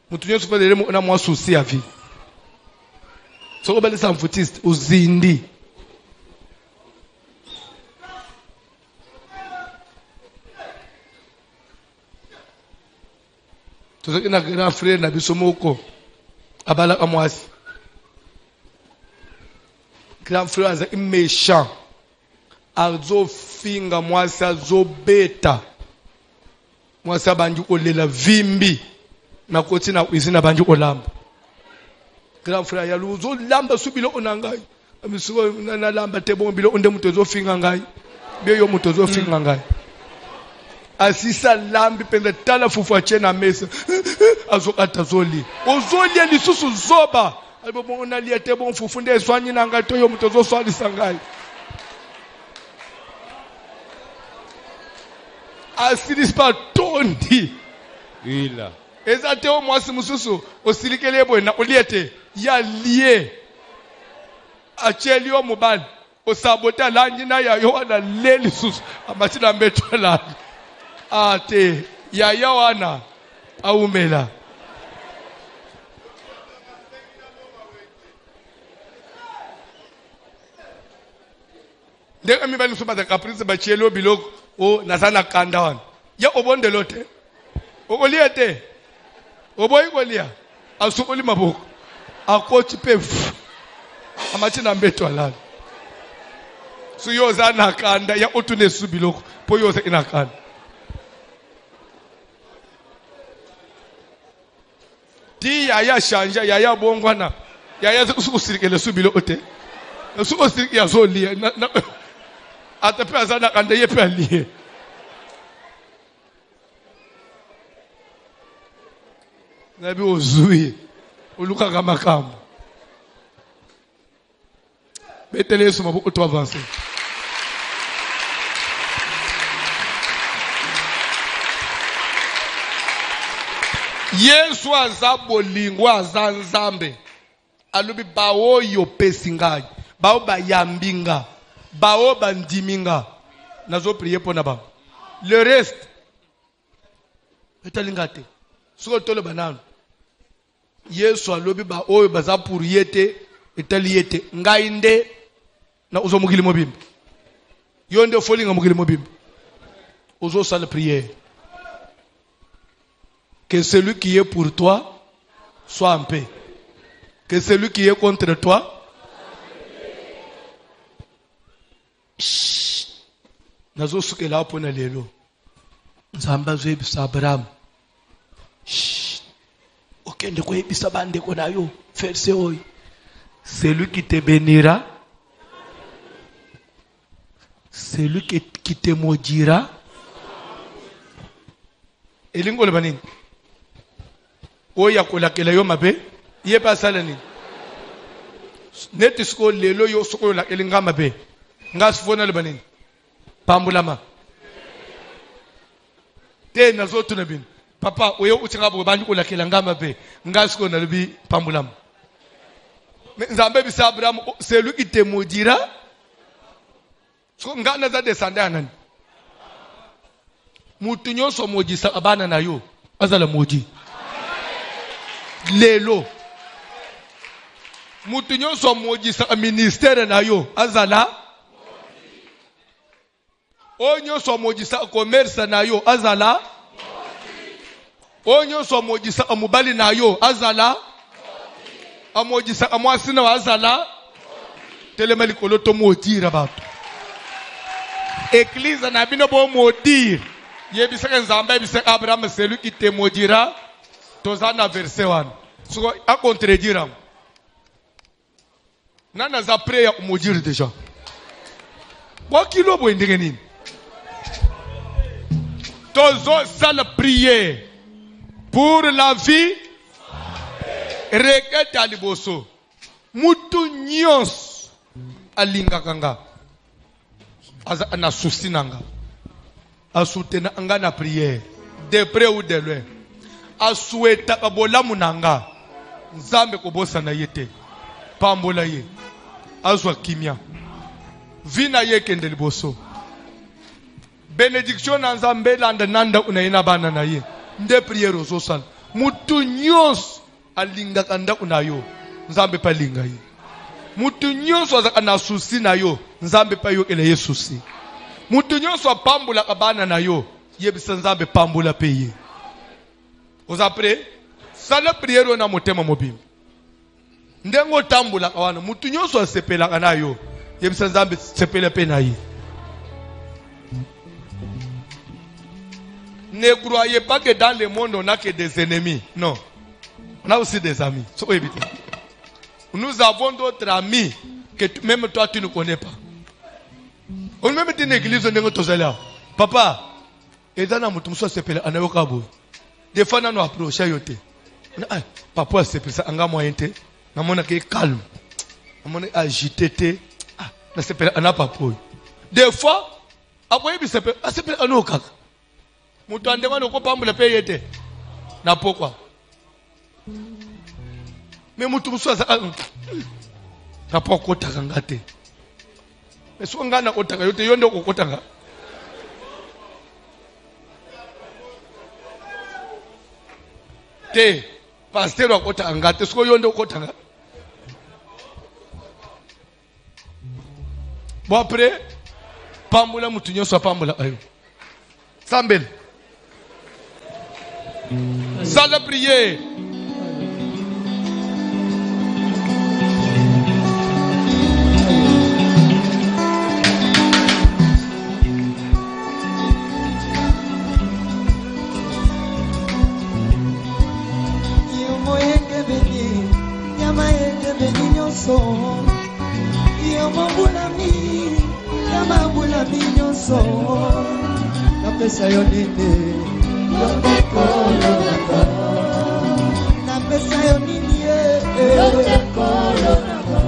Mutu nyoso fa dele na mwa souci à vie. So ko bala sanfutista uzindi. Tozo ina grand frère na biso moko abala ka mwasi. Grand frère aza méchant. Azo finga mwasi azo beta. Mwasi abanji olela vimbi. Na koti na izina banji olamba. Grand frère ya luzo lamba subilo onangai. Amisuko na lamba tebo bilo onde muto zo finga ngai. Be yo muto zo finga ngai. Asisa lambi pende tala fufu achena mesa. Azo atazoli. Ozoli lisusu zoba. Albo bona liete bon fufu nde swanyi na ngai to yo muto zo swali sangai. Asiris pa tondi. Ila. Ezate o mwasi mususu osilikele bo na oliete ya lié. Acheli o mobile. Osabota lanji na ya yo na leli susu amati na mbeto la. Ate ya yawana aumela. Ndeka mi bani suba za caprice ba chelo biloko o nazana kanda wana. Ya obonde lote. Ogoliete. Oboyi golia. Asukoli maboko. Akoti pefu. Amati na mbeto alala. So yo zana kanda ya otune subiloko. Po yo za inakanda. Ti yaya shanja yaya bongwana. Yaya usirikele subilo ote. Su usirike ya zoli. Atape azana kanda yepe aliye. Nabi ozui. Oluka kama kama. Betele Yesu maboko to avancer. Yesu azabo lingwa azanzambe. Alubi bawo yo pesinga. Bawo bayambinga. Bawo bandiminga. Nazo prier pour naba. Le reste. Etalingate. Suko tolo banano. Yesu alubi ba oyo baza pour yete etaliete ngainde na uzo mugili mobimbi. Yonde folinga mugili mobimbi. Uzo sale prière. Que celui qui est pour toi soit en paix. Que celui qui est contre toi. Nazo suke la pona lelo. Nzamba zo ebisa Abraham. Okende ko ebisa bande ko nayo. Verset oyo. Celui qui te bénira. Celui qui te maudira. Elingo le banini. Oya kolakela yo mabe ye pasala nini neti sko lelo yo soko la elinga mabe ngasifona le banini pambulama te nazotu na bin papa oyo utinga bo bandi kolakela ngama be ngasiko na lebi pambulama nzambe bisa Abraham celui qui te maudira so ngana za descendre nani mutu nyonso modisa abana na yo azala modi lelo mutu nyonso mojisa ministère na yo azala o nyonso mojisa commerce na yo azala o nyonso mojisa mobali na yo azala amojisa amwasi na azala telema likolo to modira bato église na bino bo modire yebisaka nzamba yebisaka Abraham celui qui te maudira tozana verset 1 so a contredire nana za prière maudire déjà kwa kilo bo ndenge nini tozo sala prière pour la vie requête à liboso mutu nyos alinga kanga aza na souci nanga asutena anga na prière de près ou de loin asueta kabola munanga nzambe kobosa na yete pambola ye azwa kimia vina yeke ndeli boso bénédiction na nzambe landa nanda unaina bana na ye nde prière ozosala mutu nyos alinga kanda unayo nzambe palinga ye mutu nyonso azaka na souci na yo nzambe pa yo ele yesusi mutu nyonso pambola kabana na yo yebisa nzambe pambola peye oza pre sala prière na motema mobimba ndengo tambola kawana mutu nyonso asepela na yo yebisa nzambe sepela pe na ye ne croyez pas que dans le monde on n'a que des ennemis non on a aussi des amis so éviter. Nous avons d'autres amis que même toi tu ne connais pas. On même une église on est tous papa et dans la mutu muso sepela anayoka bo des fois na no approcher yote papa sepela ça anga moyen te na mona ke calme na mona agité te na sepela ana papa des fois aboye bi sepela anoka mutu andema no ko pambula pe yete na pourquoi mais mutu muso za na poko takanga te eso ngana otaka yote yondo kokotanga te pasteur akotanga te so yondo kokotanga bon après pambula mutu nyonso pambula ayo sambel sala prier Napesa yo nini yote kolo naka napesa yo nini yote kolo naka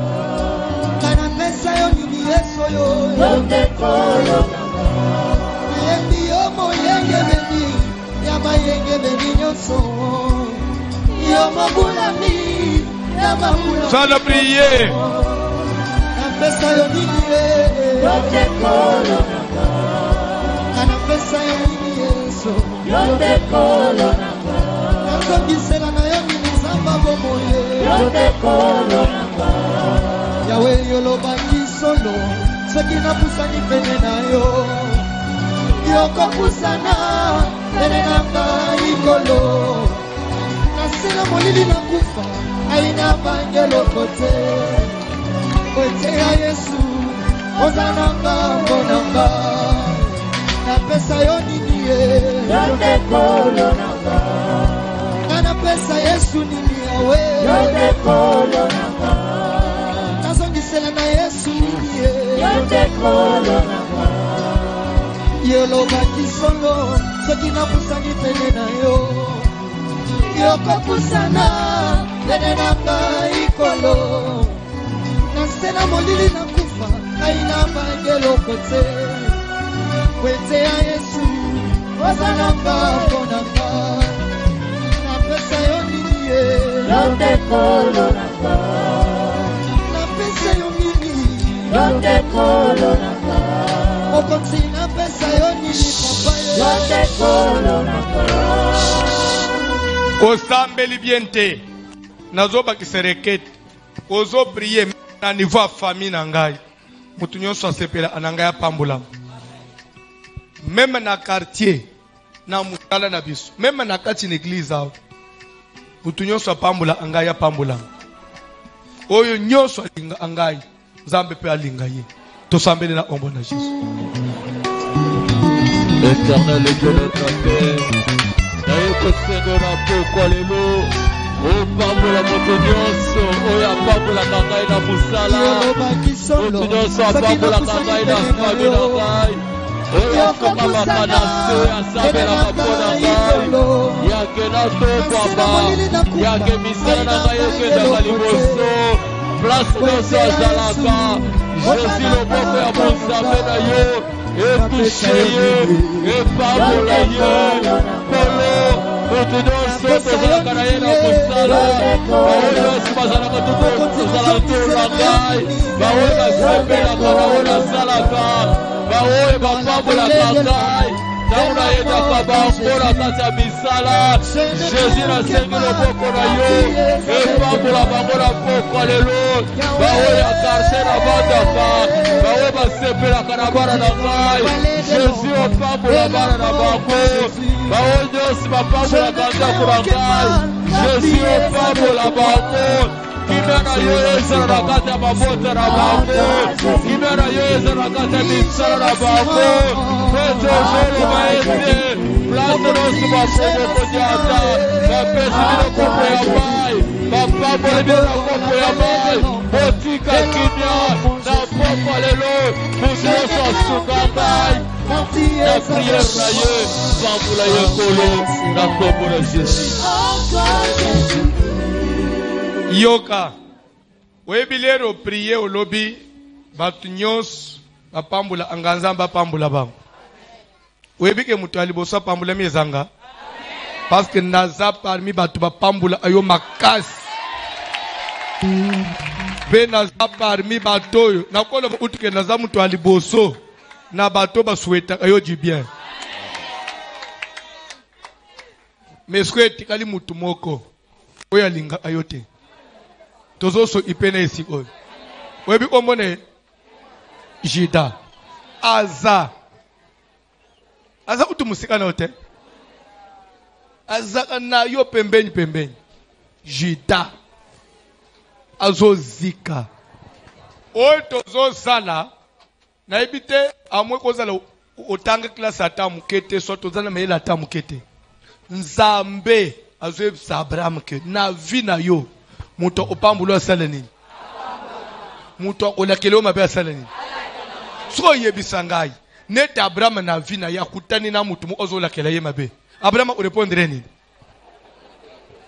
napesa yo nini yeso yo yote kolo naka yebi yo moyenge beni ya mayenge beni nyonso yo mabulami ya mabulami sans la prier napesa yo nini yote kolo naka napesa yo nini yeso yote kolo naka nazongisela na yo nini nzamba bomoye yote kolo naka yawe yolobaki solo soki napusani pene na yo yokopusana pene na ngai kolo nasila molili na kufa aina bangeloko te kote ya yesu ozananga mbonanga napesa yo nini yote kolo naka napesa yesu nini yawe yote kolo naka nazongisela na yesu nini yote kolo naka yolobaki solo soki napusani pene na yo yokopusana pene na ngai kolo nasela molili na kufa aina bangeloko te kwete ya yesu ozananga konanga napesa yo nini yote kolo naka napesa yo nini yote kolo naka okonsi napesa yo nini papa yote kolo naka osambeli biente nazoba kiserekete ozo prier na niveau famille na ngai mutu nyonso asepela ananga ya pambula même na quartier na mutala na biso même na kati na église awo mutu nyonso apambula angai ya pambula oyo nyonso alinga angai Nzambe pe alinga ye tosambele na ombo na Jésus. Éternel Dieu de notre Père, naye kosengela pokwa lelo opambola moto nyonso oyo apambolaka ngai na mosala moto nyonso apambolaka ngai na fami na ngai oyo afukamaka na se oyo asambelaka mpo na ngai yake natobwamba yake misala na ngai ekendaka liboso place nyonso azalaka Jésus loboko ya monzambe na yo etouche ye epambola ye kolo moto nyonso tozalaka na ye na mosala baoyo nyonso bazalaka tozala tola ngai baoyo basepelaka baoyo nasalaka baoyo bapambolaka ngai ntango nayendaka bango na kati ya misala Jésus nasengi loboko na yo epambola bango na pokwa lelo baoyo ya karte na bandaka baoyo basepelaka na bana na ngai Jésus opambola bana na bango baoyo nyonso bapambolaka ndako na ngai Jésus opambola bango kimia na yo ezala na kati ya mabota na bango kimia na yo ezala na kati ya misala na bango ezozoloba ete place nyonso bapomokodiata bapesi bino kopo ya mai bapamboli bino na kopo ya mai botika kimia na pokwa lelo moto nyonso asunga ngai na priere na ye pambola ye kolo na kombo na Jésus. Yoka webi lero prier olobi batu nyonso bapambula anganza bapambula bango webi ke mutu aliboso apambula miezanga parce que naza parmi batu bapambula ayo makasi pe naza parmi batu oyo nakola utuke naza mutu aliboso na bato basweta ayo du bien mais sweti kali mutu moko oyo alinga ayo te tozoso ipena esi oyo webi omone Jida aza utu musika na ote aza na yo pembeni Jida azozika oyo tozosala na ebite amwe kozala otanga klasa ata mukete so tozana mayela ata mukete Nzambe azobisa Abraham ke na vi na yo muto opambulo asala nini muto olakele mabe asala nini so yebisa ngai neta Abraham na vi na ya kutani na mutu mo ozolakela ye mabe Abraham o répondre nini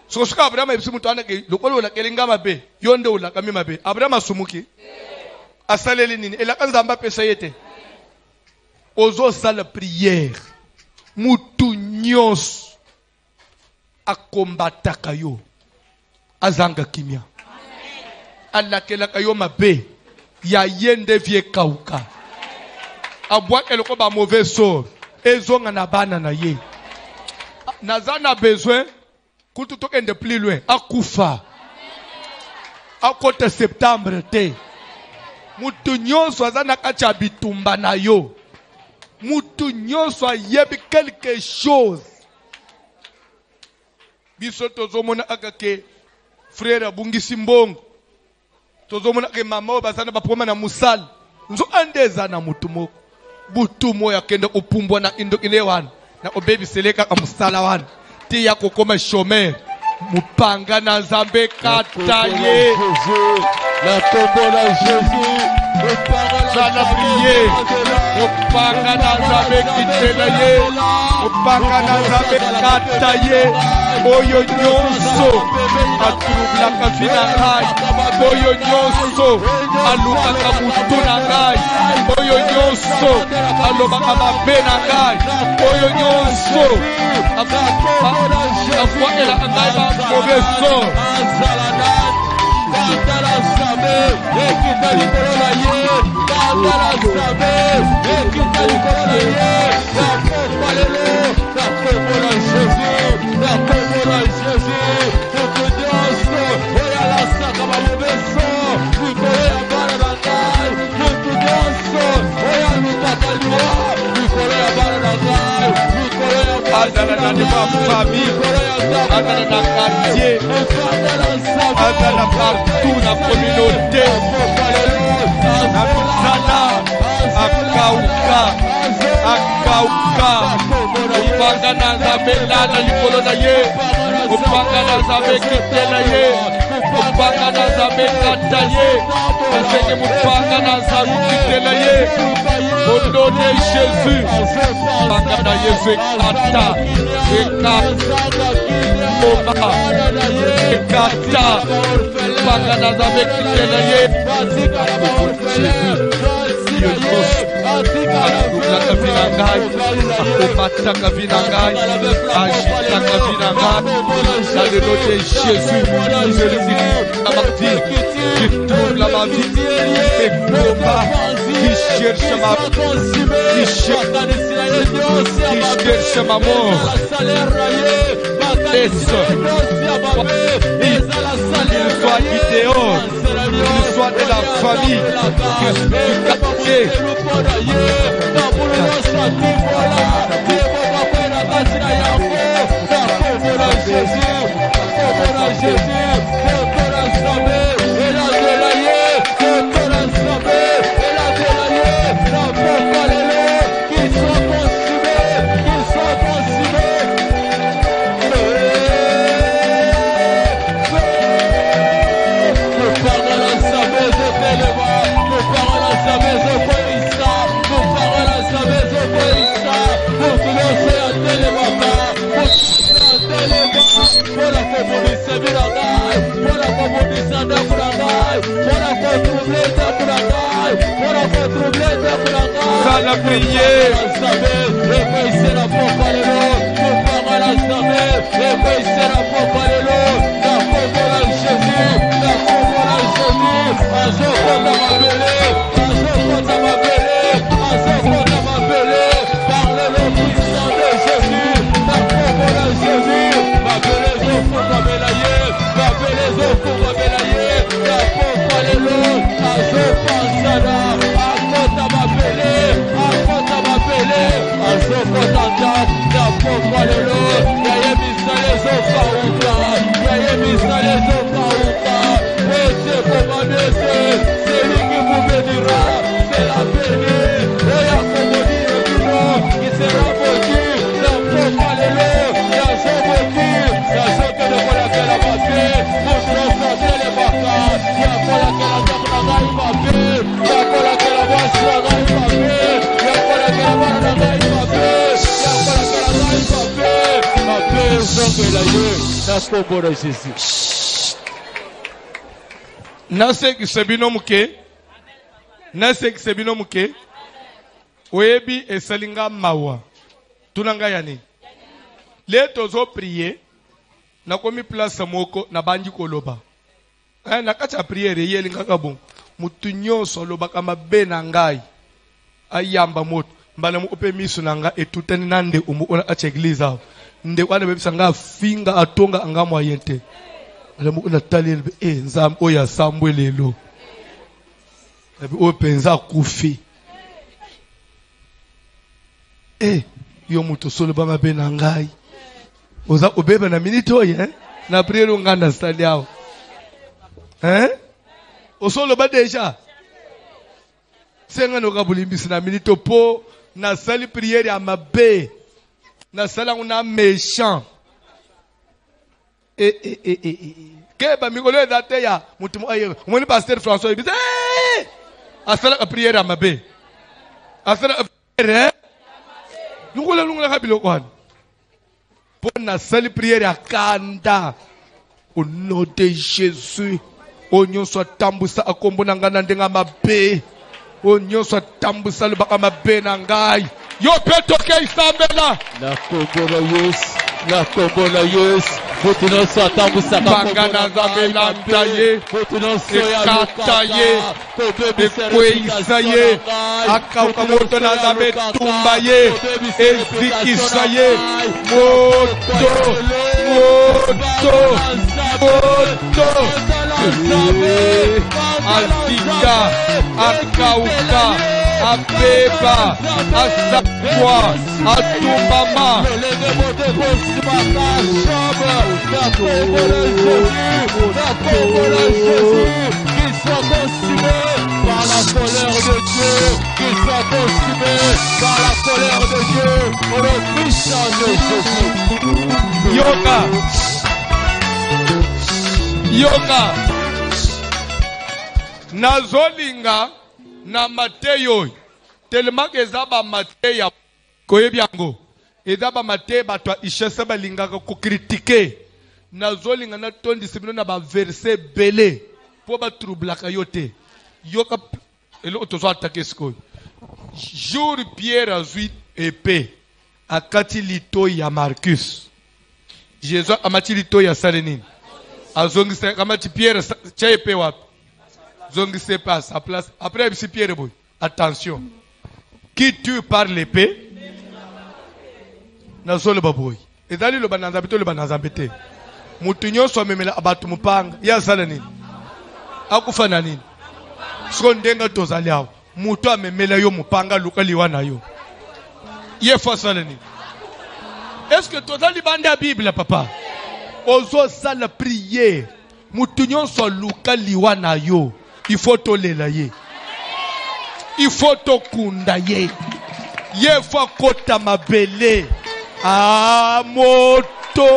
so suka Abraham yebisa mutu anake lokolo olakele nga mabe yonde olakami mabe Abraham asumuki asaleli nini elaka Nzamba pesa yete ozosala prière mutu nyonso akombataka yo azanga kimia alakelaka yo mabe ya yende vie kauka abwakele ba mauvais sort ezonga na bana na ye naza na besoin kutu tokende plus loin akufa akota septembre te mutu nyonso aza na kati ya bitumba na yo mutu nyonso ayebi quelque chose biso tozomona akake frère abungisi mbongo tozomona ke mama bazana bapoma na musala nzo andeza na mutu moko butu moya kenda opumbwa na indokile wana na obebi seleka ka musala wana ti ya kokoma chômeur mupanga na Nzambe kata ye la tombe na Jésus sana prier mupanga na Nzambe kitela ye mupanga na Nzambe kata ye oyo nyonso atrublaka vina ngai oyo nyonso alukaka mutu na ngai oyo nyonso alobaka mabe na ngai oyo nyonso afuakelaka ngai ba mauvais sort Kandala Nzambe ekita likolo na ye Kandala Nzambe ekita likolo na ye na pokwa lelo na kombo na Jésus na kombo na Jésus mutu nyonso Adana na famille, Adana na quartier, Adana partout na communauté, Adana akauka, upanga na zabe lana likolo na ye, upanga na zabe kitela ye, upanga na zabe kata ye, azeke upanga na zabe kitela ye, au nom de Jésus, upanga na Yesu ekata, ekata, upanga na zabe kitela ye, Akubaka vinangai, akomataka vinangai, agitaka vinangai, dans le nom de Jésus, celui qui trouve ma vie, et combat, qui cherche ma mort, qu'il soit Gideon, qu'il soit de la famille, qu'il soit du quartier. La prière. Naseki sebino muke oyebi esalinga mawa tunanga yani le tozo prier na komi place moko na banji koloba na kacha priere yelinga kabon mutu nyonso lobaka mabe na ngai ayamba moto mbala mu ope misu nanga etutani nande umu ona acha eglise aho nde wana bebisa nga finga atonga anga moyente alamu una talele nzam oya sambwe lelo ebi openza kufi yo mutu solo ba mabe na ngai oza obeba na minito ye na priere nganda stali aho osolo ba deja senga no kabulimbisi na minito po na sali priere ya mabe na sala una méchant que ba migolo date ya mutumu ayo moni pasteur François ibise asala ka prière à mabe asala prière lungula kabilo kwana pour na sali prière à kanda au nom de Jésus onyo so tambusa akombo na ngana ndenga mabe onyo so tambusa lubaka mabe na ngai yo peto ke isambela na Congo la yes Foutino Satan Boussaka Bangana Zabela Taye Foutino Soya Kataye Ekwe Akaukamoto na Zabe Tumbaye Ezikisaye Moto Azika Akauka Abeba, Asakwa, Atumbama. Qu'il soit consumé par la colère de Dieu, qu'il soit consumé par la colère de Dieu, au nom puissant de Jésus. Yoka nazolinga na Mateyo tellement que zaba Mateya koyebiango ezaba Mateya bato ishesa balingaka ko critiquer nazolinga na tondi sibino na ba verset belé pour ba troublaka yote yoka elo otozo attaquer skoy jour Pierre azui épée akati lito ya Marcus Jésus amati lito ya Salenine azongise kamati Pierre cha épée wapi zongise pas sa place après si Pierre boy attention qui tue par l'épée nazolo baboy ezali lo bananza bito le bananza bete mutu nyonso amemela abatu mupanga ya sala nini akufana nini siko ndenga tozali awo mutu amemela yo mupanga luka liwa na yo ye fa sala nini est-ce que tozali bande ya Bible papa ozo sala prière mutu nyonso luka liwa na yo il faut tolela ye il faut tokunda ye ye fa kota mabele a moto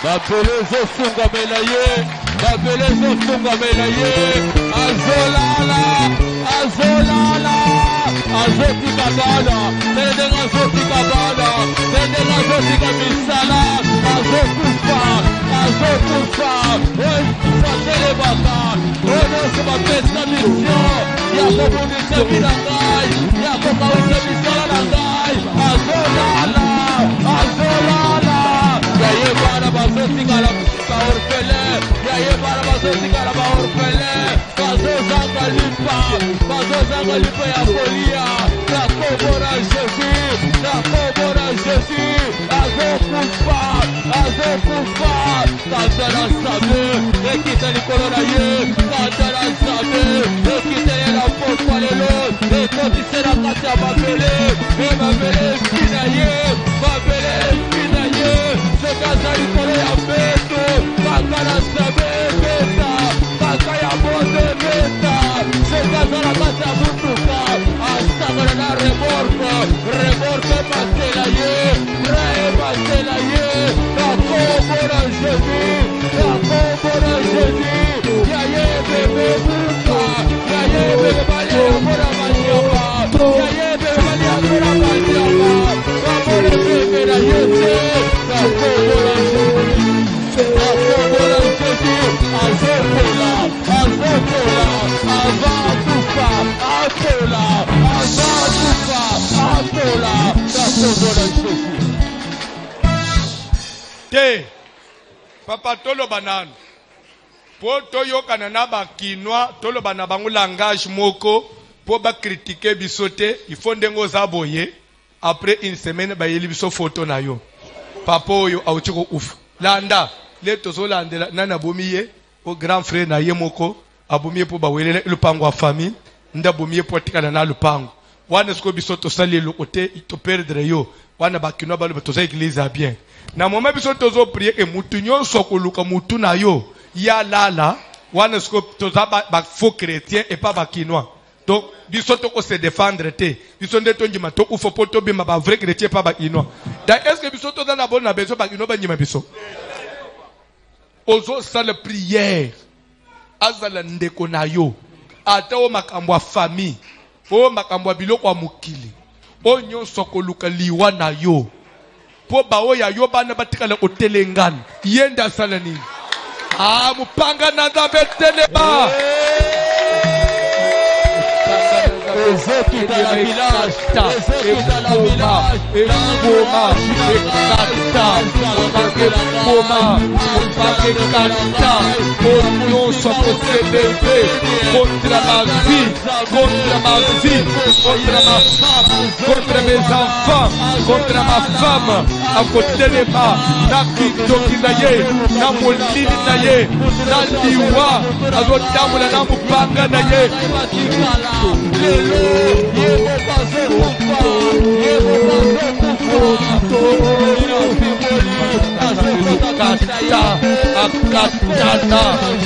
Babelezo funga melaye, babelezo funga melaye, azolala, azolala, azoti kabala, tende azoti kabala, tende azoti kabisala, azokufa, azokufa, fatele baka, ono sema pesa mission, yako bonite bilangai, yako kawisa bisala langai, azolala, azolala. Yaye para bazoti kala orpele, yaye para bazoti kala orpele, bazo zanga lipa ya polia, na kobora Jésus, azokufa, kantara sabe, ekita likolo na ye, kantara sabe, ekita ye na popo lelo, ekotise na kati ya babele, babele espina ye, babele espina ye, sekaza likolo ya beto, kakala sabe beta, kakaya bonde beta, sekaza na kati ya butuka, asakala na remorque matela ye, rae matela ye, nakobora Jésus, yaye bebe buka, yaye bebe bale amora manyama, yaye bebe bale amora manyama, amore bebe na yete, nakobora Jésus, azokola, avakufa, atola, nakobora Jésus. te papa tolo banana po toyoka na bakinwa tolo bana bango langage moko po ba critiquer bisote il faut ndengo zaboye après une semaine ba yeli biso photo na yo papa oyo auchiko ufa landa le tozo landela nana bomiye o grand frère na ye moko abomiye po ba welele lupango wa famille nda bomiye po tikana na lupango wana sko bisoto sali le côté to perdre yo wana bakinwa ba toza église a bien na moment biso tozo prier e mutu nyonso koluka mutu na yo ya lala wana sko toza ba faux chrétien et pas bakinois donc biso to ko se défendre te biso ndeto njima to ko faut to bima ba vrai chrétien pas bakinois da est-ce que biso toza na bona beso bakinois ba njima biso ozo sala prière azala ndeko na yo ata o makambo ya famille o makambo ya biloko ya mokili o nyonso koluka liwa na yo po bao ya yo bana batikala otelengana yenda sala nini mupanga na nzambe teleba autres dans le village, les autres dans le village, contre ma vie, contre ma femme, contre mes enfants, contre ma femme, à côté de moi, na kitoki na ye, na molili na ye, na liwa, azotamula na mupanga na ye. Akatana,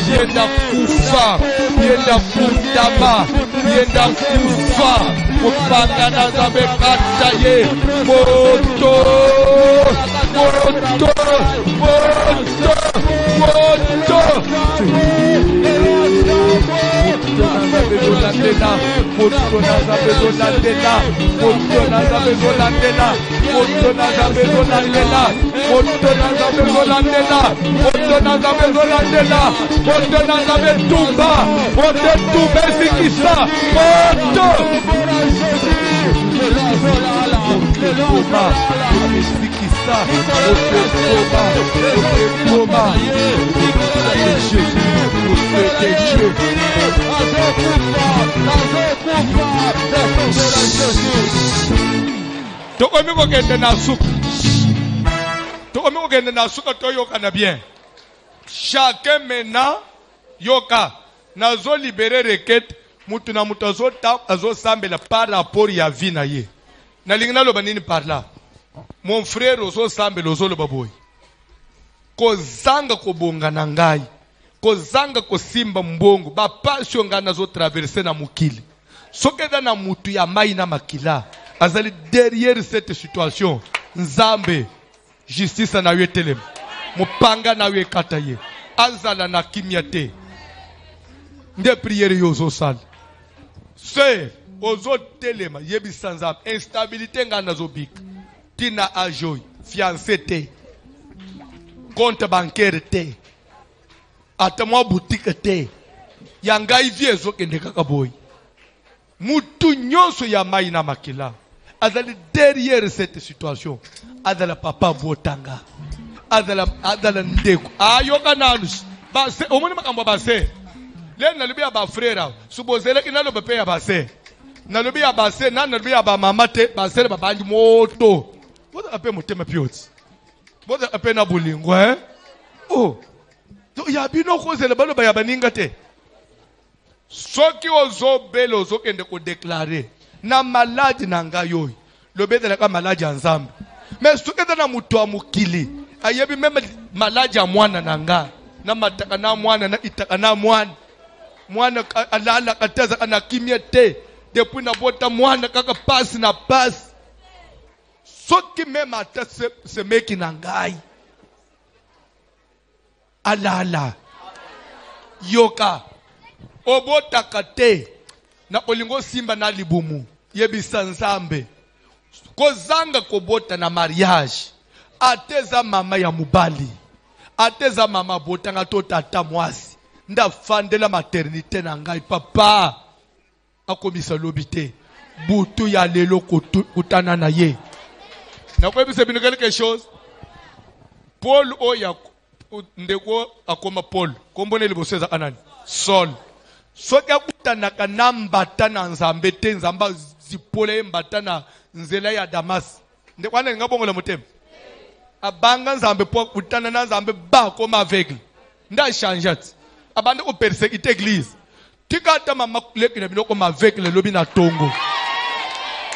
yenda kufa, yenda kutama, yenda kufa, mupanga na zabe kata ye, moto, moto, moto, chacun maintenant yoka nazo libérer requête mutu na mutu azo sambela par rapport ya vie na ye na lingina loba nini par là mon frère ozo sambela ozo loba boy kozanga kobonga na ngai kozanga kosimba mbongo ba passion ngana zo traverser na mukili sokeda na mutu ya mai na makila azali derrière cette situation nzambe justice na yetelem mupanga na ye kataye azala na kimia te nde prière yozo sala c'est ozo telema yebisa nzambe instabilité ngana zo bik tina ajoy fiancé te compte bancaire te atamwa boutique te yangai vie zo kende kaka boy mutu nyonso ya mai na makila azali derrière cette situation azala papa votanga azala ndeko ayoka nanus base omoni makambo base le nalobi ya ba frère subozele kinalo bepe ya base nalobi ya base na nalobi ya ba mama te base ba bandi moto boza ape motema pioti boza ape na bolingo oh to ya bino kozela balo ba ya baninga te soki ozobela ozokende ko déclarer na malade na ngayoy lobedela ka malade ya nzambe mais sokenda na mutu wa mukili ayebi meme malade ya mwana na nga na mataka na mwana na itaka na mwana alala kataza kana kimia te depuis na bota mwana kaka passe na passe soki meme ata se meki na ngai alala yoka obotaka te na olingo simba na libumu yebisa nzambe kozanga kobota na mariage ateza mama ya mubali ateza mama botanga to tata mwasi nda fandela maternité na ngai papa akomisa lobité butu ya lelo kutana na ye na kwebisa bino quelque chose Paul oya ndeko akoma Paul kombone liboseza anani Saul soki akutanaka na mbata na nzambe te nzamba zipole mbata na nzela ya Damas ndekwana ngabongola motema abanga nzambe po kutana na nzambe ba koma aveugle nda changeat abande ko persécuter église tikata mama kuleki na bino koma aveugle lobi na tongo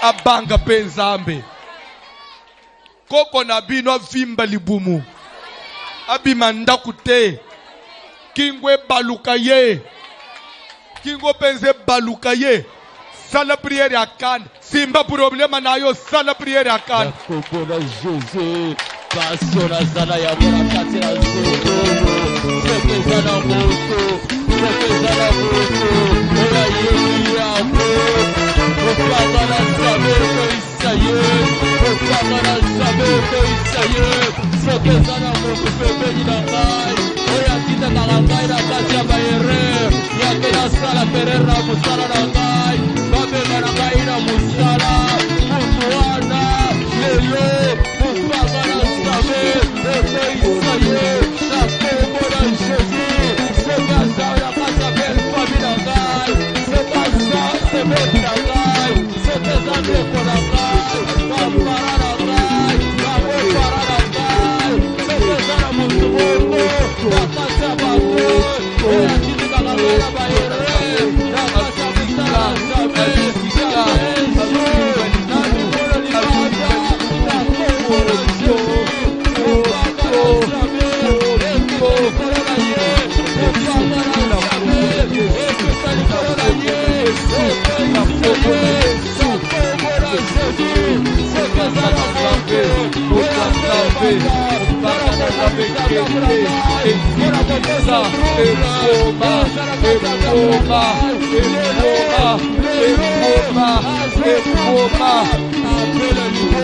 abanga pe nzambe koko na bino vimba libumu abima ndaku te kingwe baluka ye kingo penze baluka ye sala prière ya kan simba problème na yo sala prière ya kan Kokola Jésus passion zala ya mwana kati na zoto seke zala moto oya yesu ya mo okaba na sabe ko isaye okaba na sabe ko isaye seke zala moto pepe ni na ngai oya kita na ngai na kati ya bayere ya kena sala perera musala na ngai bema na ngai na mosala motowana lelo mopanga na nzambe ekoyisa ye na kombo na Jésus soki aza na kati ya belle famille na ngai soki aza semeti na ngai soki eza ndeko na ngai bapara na ngai babopara na ngai soki eza na moto moko na kati ya bato oyo akitikaka ngai na bayere na kati ya misala ya nzambe ya Yesu na likolo libanda na kombo na Jésus mopanga na nzambe ekolo na ye mopanga na nzambe ekisa likolo na ye ekoyisa ye na kombo na Jésus soki eza na moto oyo akobanda mpona kokomisa bamona ngai mpona kotosa apele liboma apele liboma apele liboma